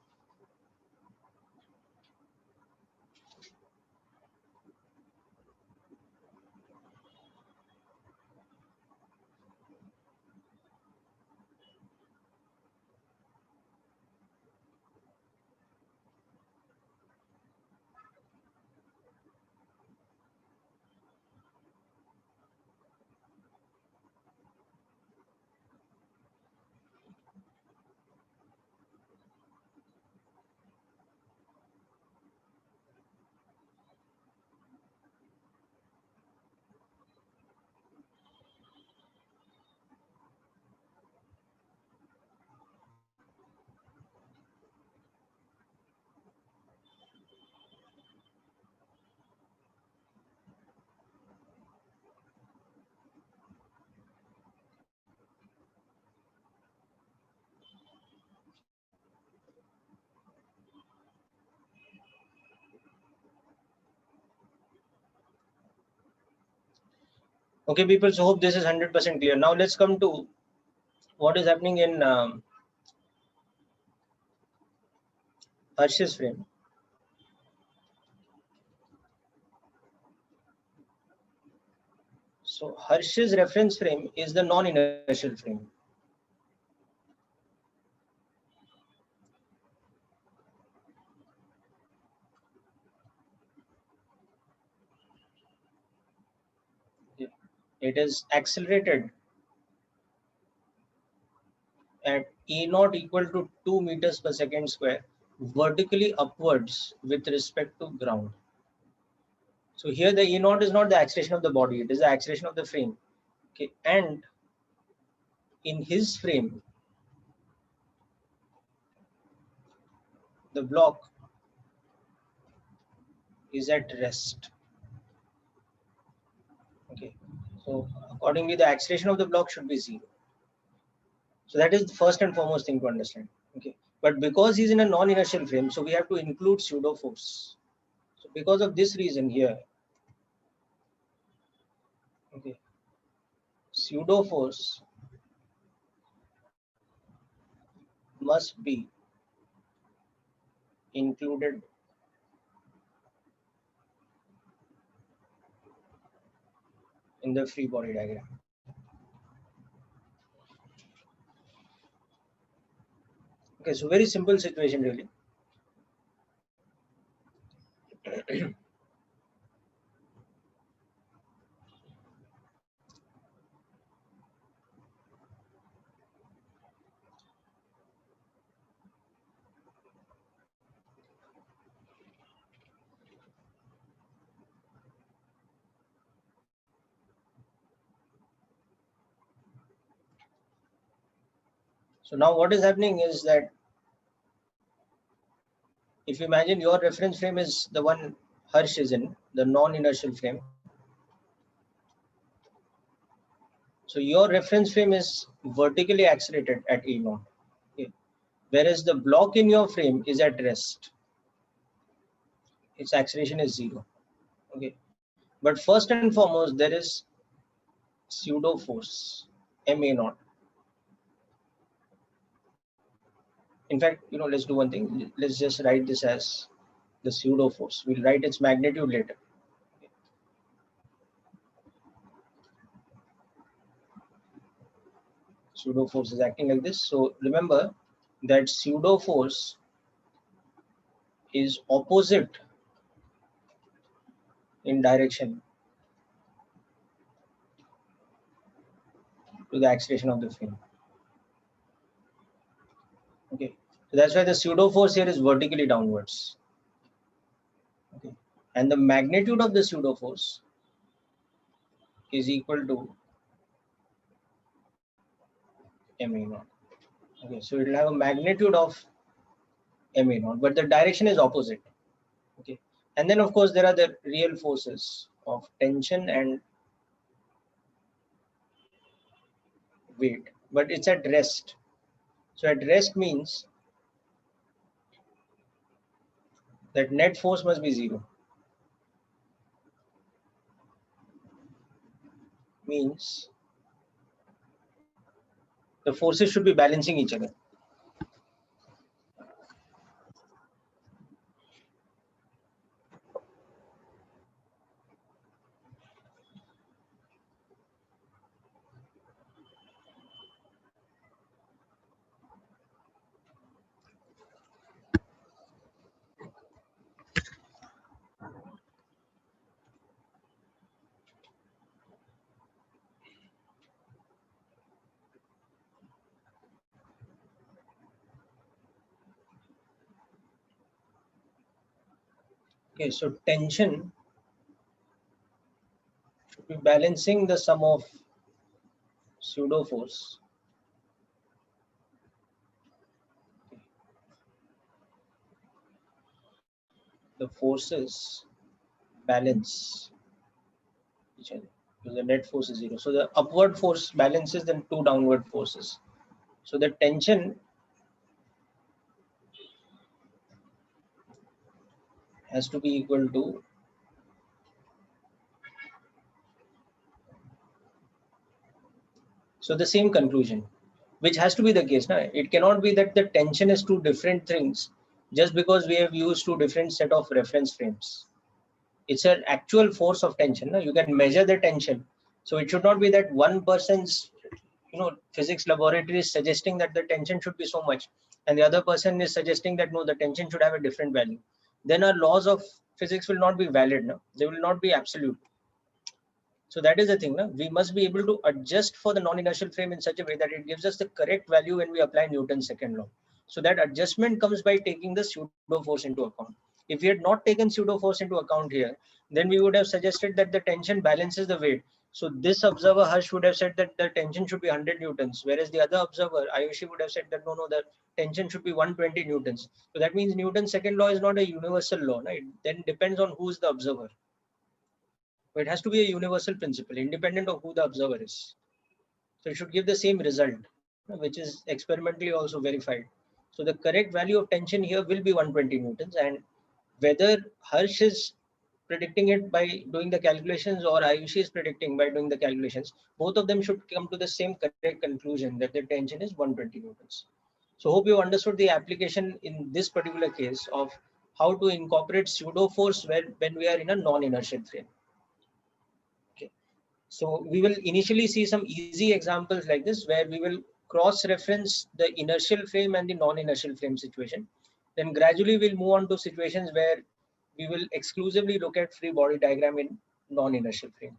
Okay, people, so hope this is 100% clear. Now let's come to what is happening in Harsh's frame. So Harsh's reference frame is the non-inertial frame. It is accelerated at E naught equal to 2 meters per second square vertically upwards with respect to ground. So here the E naught is not the acceleration of the body, it is the acceleration of the frame. Okay, and in his frame, the block is at rest. Okay, so accordingly, the acceleration of the block should be 0. So that is the first and foremost thing to understand. Okay, but because he's in a non-inertial frame, so we have to include pseudo force. So because of this reason here, okay, pseudo force must be included in the free body diagram. Okay, so very simple situation really. So now what is happening is that if you imagine your reference frame is the one Harsh is in, the non-inertial frame. So your reference frame is vertically accelerated at E naught. Okay. Whereas the block in your frame is at rest. Its acceleration is 0. Okay. But first and foremost, there is pseudo force, MA naught. In fact, let's do one thing. Let's just write this as the pseudo force. We'll write its magnitude later. Pseudo force is acting like this. So remember that pseudo force is opposite in direction to the acceleration of the frame. Okay, so that's why the pseudo force here is vertically downwards. Okay, and the magnitude of the pseudo force is equal to MA naught. Okay, so it will have a magnitude of MA naught, but the direction is opposite. Okay, and then of course there are the real forces of tension and weight, but it's at rest. So at rest means that net force must be 0. Means the forces should be balancing each other. Okay, so tension should be balancing the sum of pseudo force the forces balance each other because the net force is 0. So the upward force balances then 2 downward forces. So the tension has to be equal to so the same conclusion, which has to be the case. Now, it cannot be that the tension is two different things just because we have used two different set of reference frames. It's an actual force of tension. You can measure the tension. So it should not be that one person's physics laboratory is suggesting that the tension should be so much and the other person is suggesting that no, the tension should have a different value. Then our laws of physics will not be valid. No, they will not be absolute. So that is the thing. No? We must be able to adjust for the non-inertial frame in such a way that it gives us the correct value when we apply Newton's second law. So that adjustment comes by taking the pseudo force into account. If we had not taken pseudo force into account here, then we would have suggested that the tension balances the weight. So this observer Harsh would have said that the tension should be 100 newtons, whereas the other observer Ayushi would have said that no, the tension should be 120 newtons. So that means Newton's second law is not a universal law. No? It then depends on who is the observer. But it has to be a universal principle, independent of who the observer is. So it should give the same result, which is experimentally also verified. So the correct value of tension here will be 120 newtons, and whether Harsh is predicting it by doing the calculations or Ayushi is predicting by doing the calculations, both of them should come to the same correct conclusion that the tension is 120 newtons. So hope you understood the application in this particular case of how to incorporate pseudo force when we are in a non-inertial frame. Okay. So we will initially see some easy examples like this where we will cross-reference the inertial frame and the non-inertial frame situation. Then gradually we'll move on to situations where we will exclusively look at free body diagram in non-inertial frame.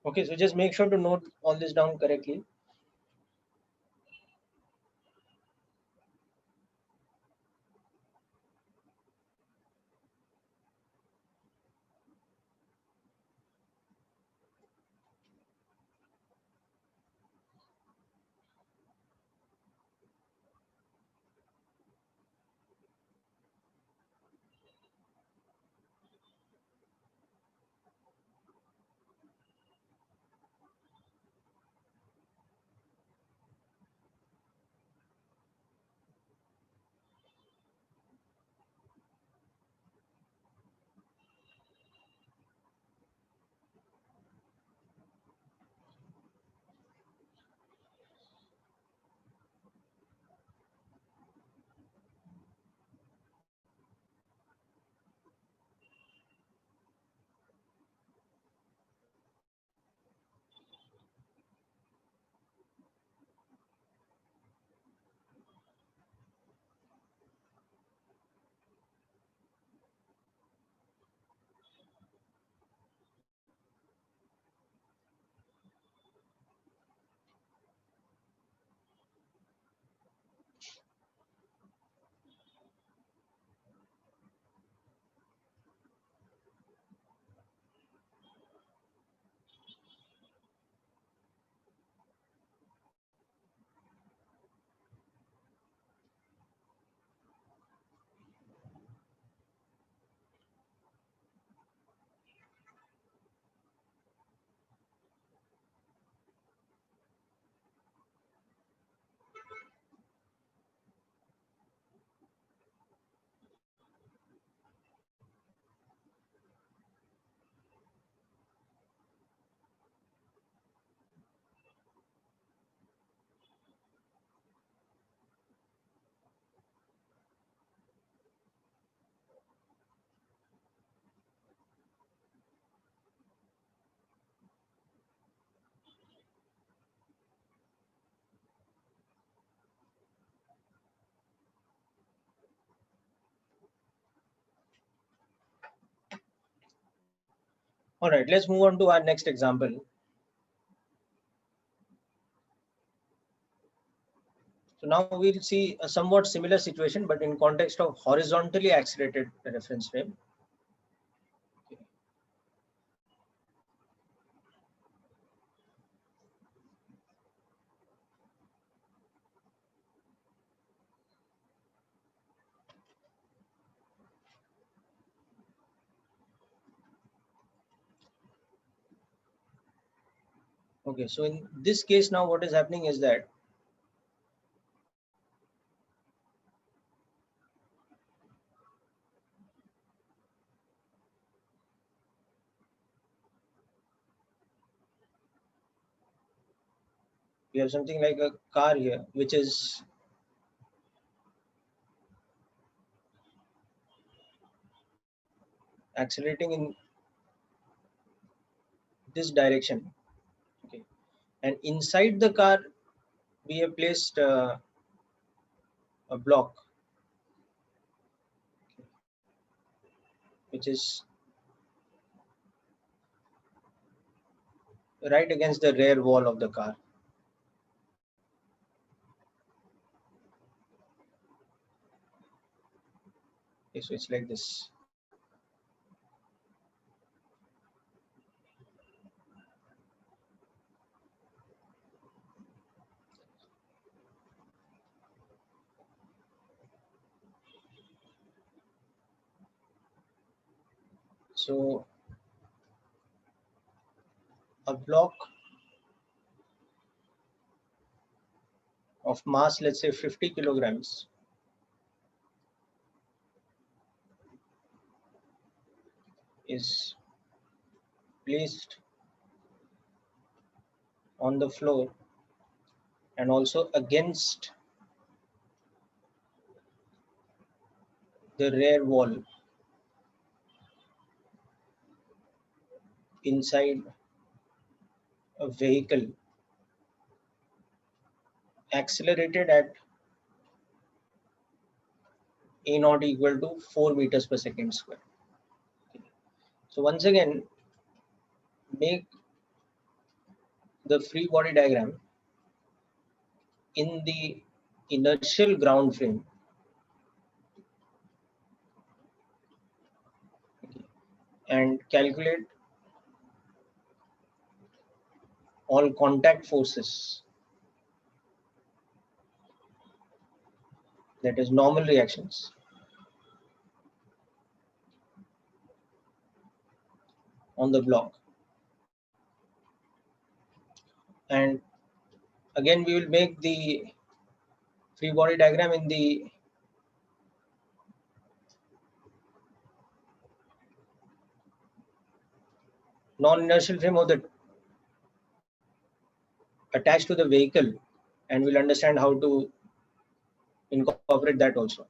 Okay, so just make sure to note all this down correctly. All right, let's move on to our next example. So now we'll see a somewhat similar situation, but in context of horizontally accelerated reference frame. Okay, so in this case now what is happening is that we have something like a car here, which accelerating in this direction. Okay, and inside the car we have placed a block which is right against the rear wall of the car. Okay, so it's like this. So a block of mass, let's say 50 kilograms, is placed on the floor and also against the rear wall inside a vehicle accelerated at a naught equal to 4 meters per second square. So once again, make the free body diagram in the inertial ground frame. And calculate all contact forces, that is normal reactions, on the block. And again we will make the free body diagram in the non-inertial frame of the attached to the vehicle, and we'll understand how to incorporate that also.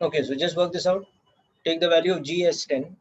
Okay, so just work this out. Take the value of G as 10.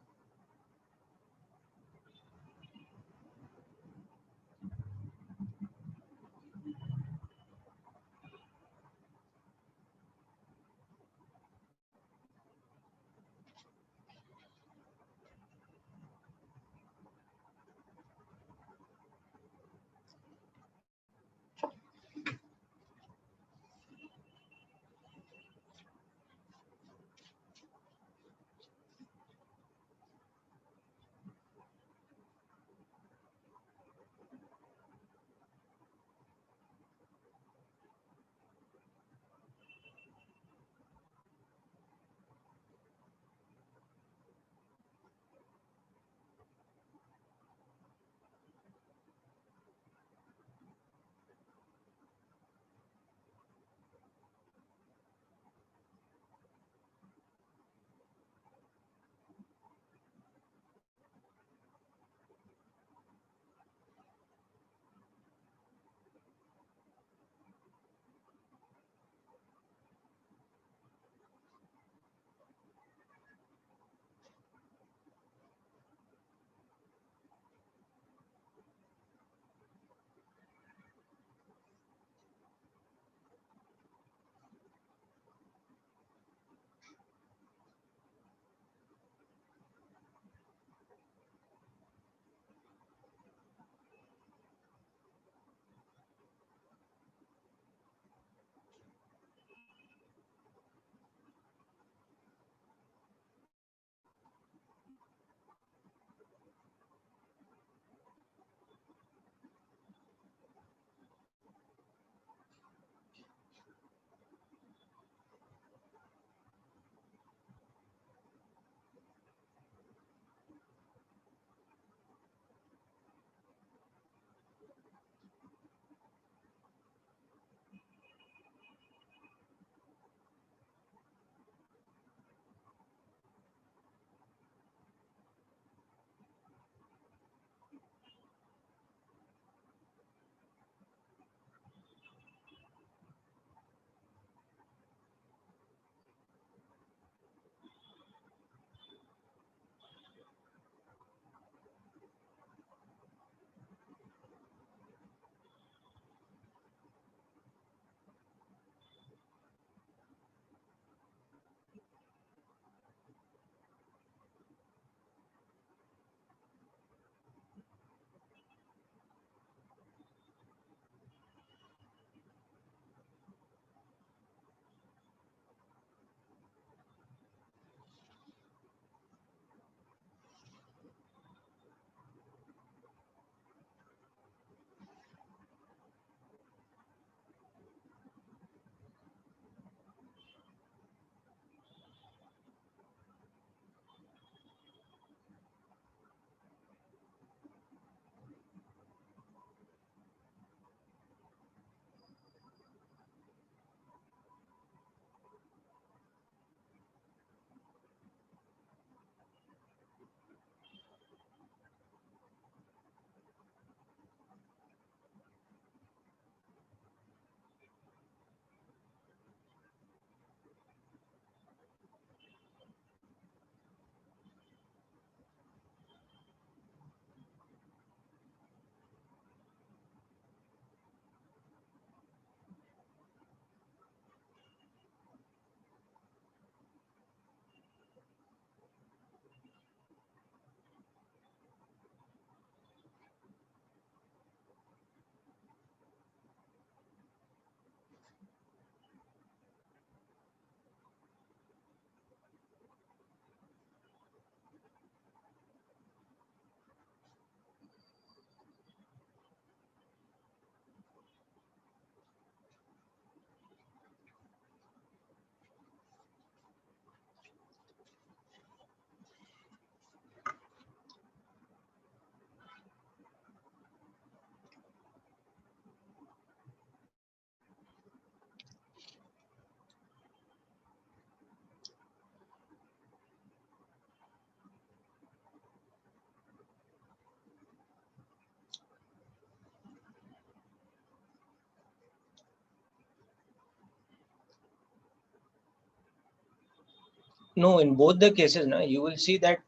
No, in both the cases, na, you will see that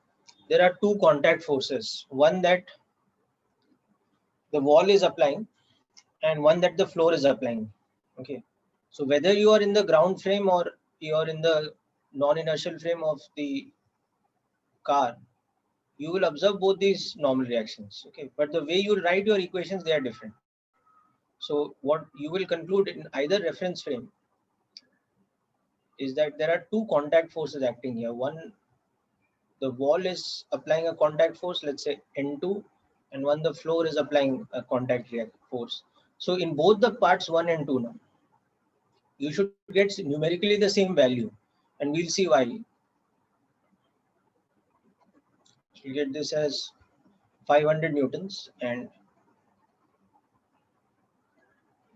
there are two contact forces. One that the wall is applying and one that the floor is applying. Okay. So whether you are in the ground frame or you are in the non-inertial frame of the car, you will observe both these normal reactions. Okay. But the way you write your equations, they are different. So what you will conclude in either reference frame is that there are two contact forces acting here. One, the wall is applying a contact force, let's say N2, and one, the floor is applying a contact force. So in both the parts 1 and 2 now, you should get numerically the same value, and we'll see why. You get this as 500 newtons, and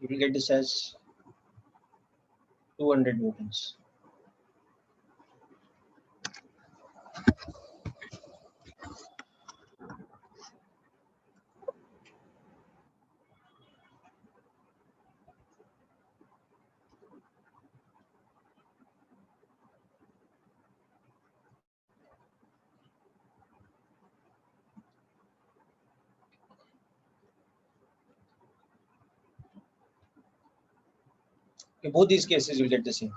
you will get this as 200 newtons. In both these cases, you'll get the same.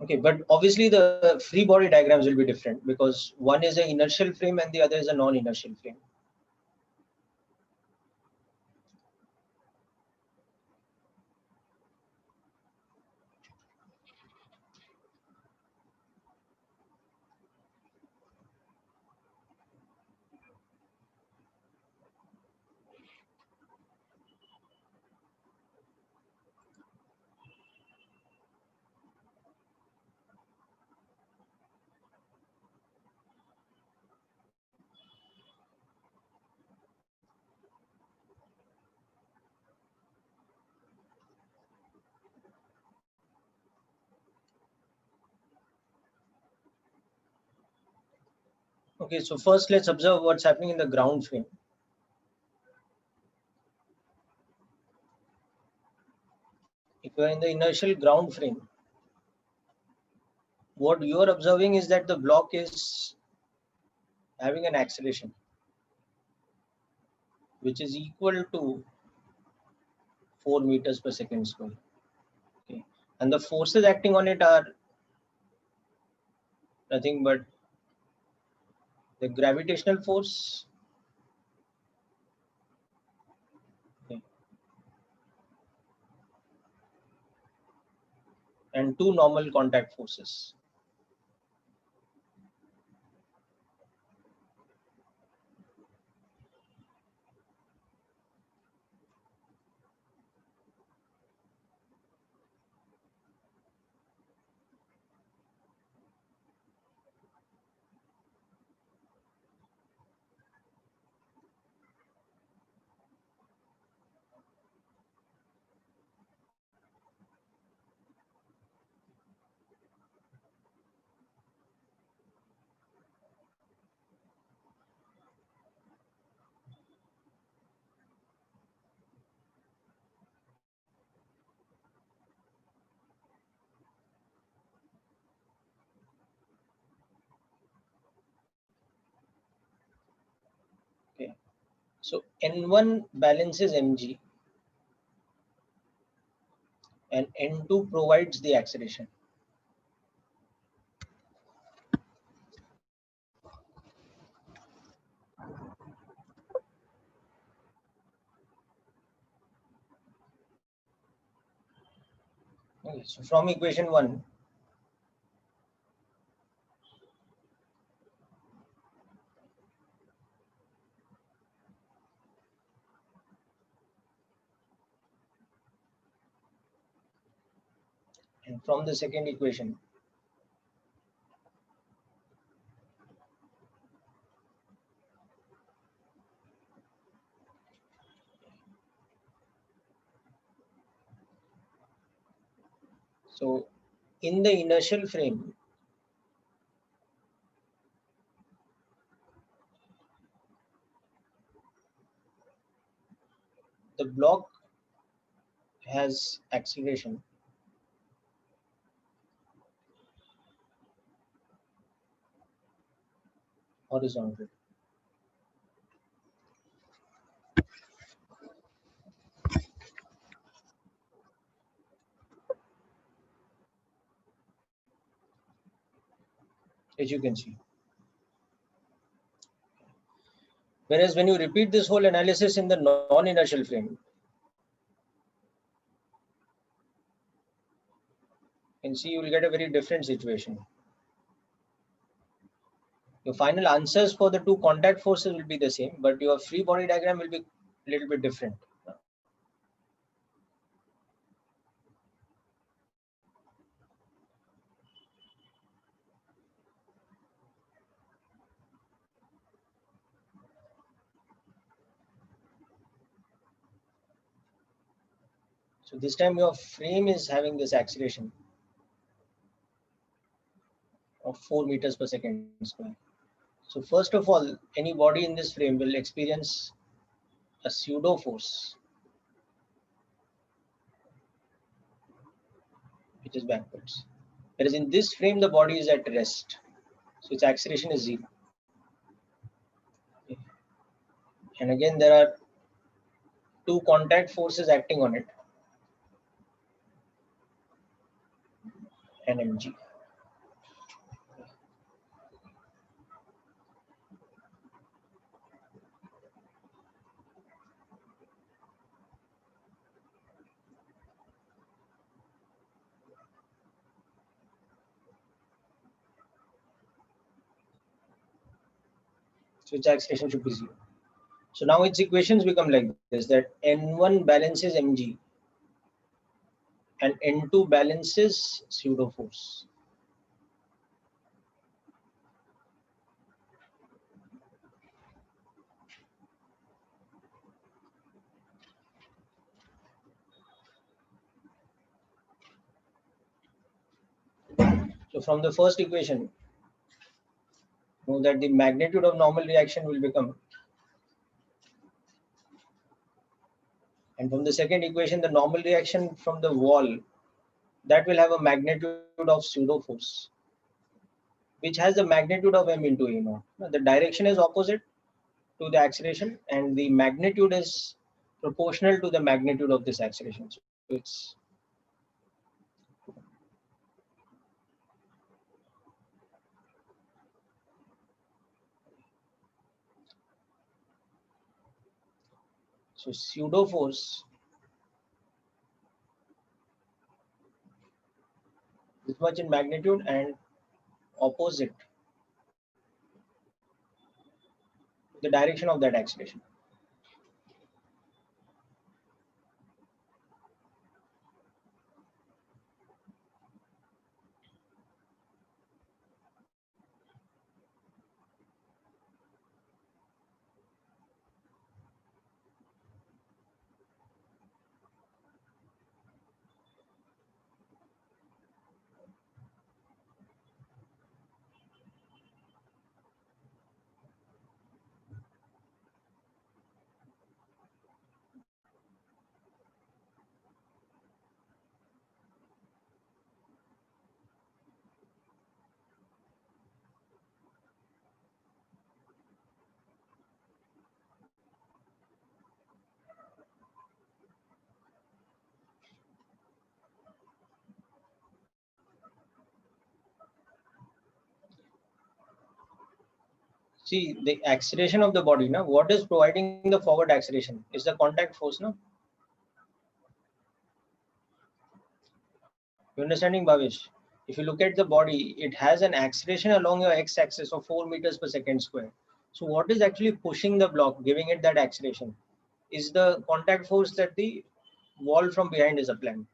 Okay, but obviously the free body diagrams will be different because one is an inertial frame and the other is a non-inertial frame. Okay, so first let's observe what's happening in the ground frame. If you are in the inertial ground frame, what you are observing is that the block is having an acceleration which is equal to 4 meters per second square. Okay, and the forces acting on it are nothing but the gravitational force, okay, and two normal contact forces. Okay, so N1 balances mg and N2 provides the acceleration. Okay, so from equation 1, and from the second equation, So in the inertial frame, the block has acceleration horizontal. As you can see. Whereas when you repeat this whole analysis in the non-inertial frame, you can see you will get a very different situation. Your final answers for the two contact forces will be the same, but your free body diagram will be a little bit different. So this time your frame is having this acceleration of 4 meters per second square. So first of all, any body in this frame will experience a pseudo force, which is backwards. Whereas in this frame, the body is at rest. So its acceleration is 0. And again, there are two contact forces acting on it, NMG. So its acceleration should be 0. So now its equations become like this, that N1 balances mg and N2 balances pseudo force. So from the first equation, know that the magnitude of normal reaction will become, and from the second equation, the normal reaction from the wall, that will have a magnitude of pseudo force, which has the magnitude of m into a naught. The direction is opposite to the acceleration, and the magnitude is proportional to the magnitude of this acceleration. So it's so pseudo force this much in magnitude and opposite the direction of that acceleration. See the acceleration of the body. Now, what is providing the forward acceleration is the contact force. No, you understanding, Bhavesh? If you look at the body, it has an acceleration along your x-axis of 4 meters per second square. So what is actually pushing the block, giving it that acceleration, is the contact force that the wall from behind is applying.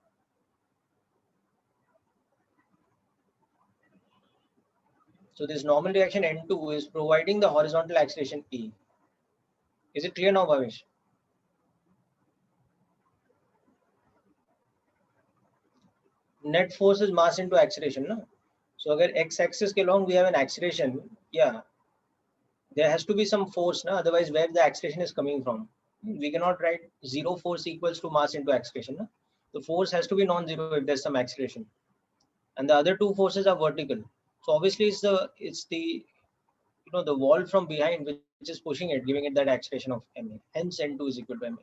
So this normal reaction N2 is providing the horizontal acceleration E. Is it clear now, Bhavesh? net force is mass into acceleration, no? So agar x-axis ke along we have an acceleration, yeah, there has to be some force, no? Otherwise where the acceleration is coming from? We cannot write zero force equals to mass into acceleration, no? The force has to be non-zero if there's some acceleration, and the other two forces are vertical. So obviously it's the the wall from behind which is pushing it, giving it that acceleration of ma. Hence n2 is equal to ma.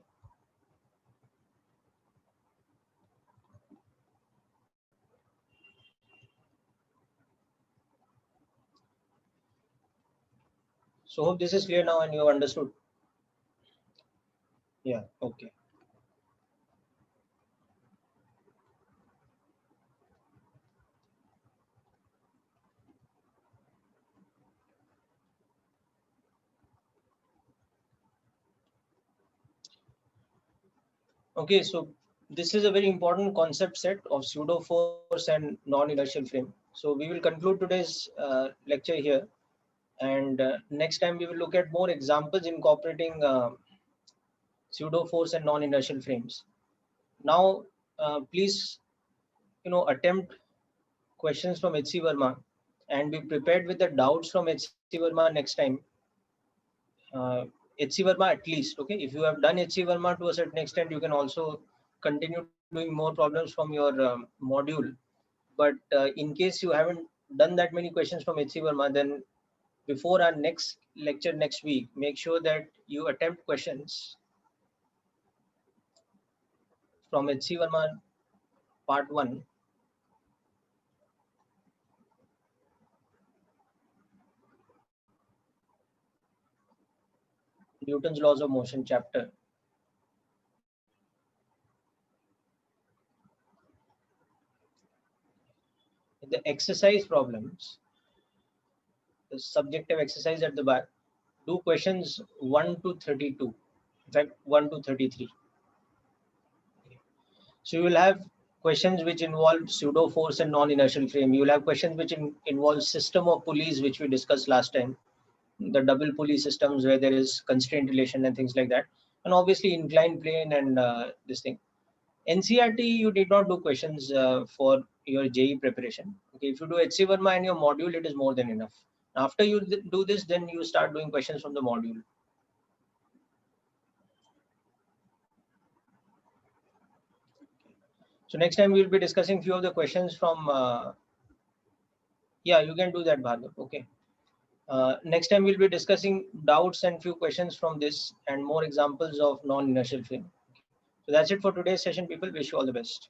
So hope this is clear now and you have understood. Yeah, okay. Okay, so this is a very important concept set of pseudo force and non-inertial frame. So we will conclude today's lecture here, and next time we will look at more examples incorporating pseudo force and non-inertial frames. Now, please, attempt questions from H.C. Verma and be prepared with the doubts from H.C. Verma next time. H.C. Verma at least, okay? If you have done H.C. Verma to a certain extent, you can also continue doing more problems from your module. But in case you haven't done that many questions from H.C. Verma, then before our next lecture next week, make sure that you attempt questions from H.C. Verma part 1. Newton's laws of motion chapter. The exercise problems, the subjective exercise at the back, do questions 1 to 32, in fact 1 to 33. So you will have questions which involve pseudo force and non-inertial frame. You will have questions which involve system of pulleys, which we discussed last time, the double pulley systems where there is constraint relation and things like that, and obviously inclined plane and this thing. NCRT, you did not do questions for your JE preparation. Okay, if you do HC Verma and your module, it is more than enough. After you do this, then you start doing questions from the module. So next time we will be discussing few of the questions from. Yeah, you can do that, Bhargav. Okay. Next time we'll be discussing doubts and few questions from this and more examples of non-inertial frame. So that's it for today's session, people. Wish you all the best.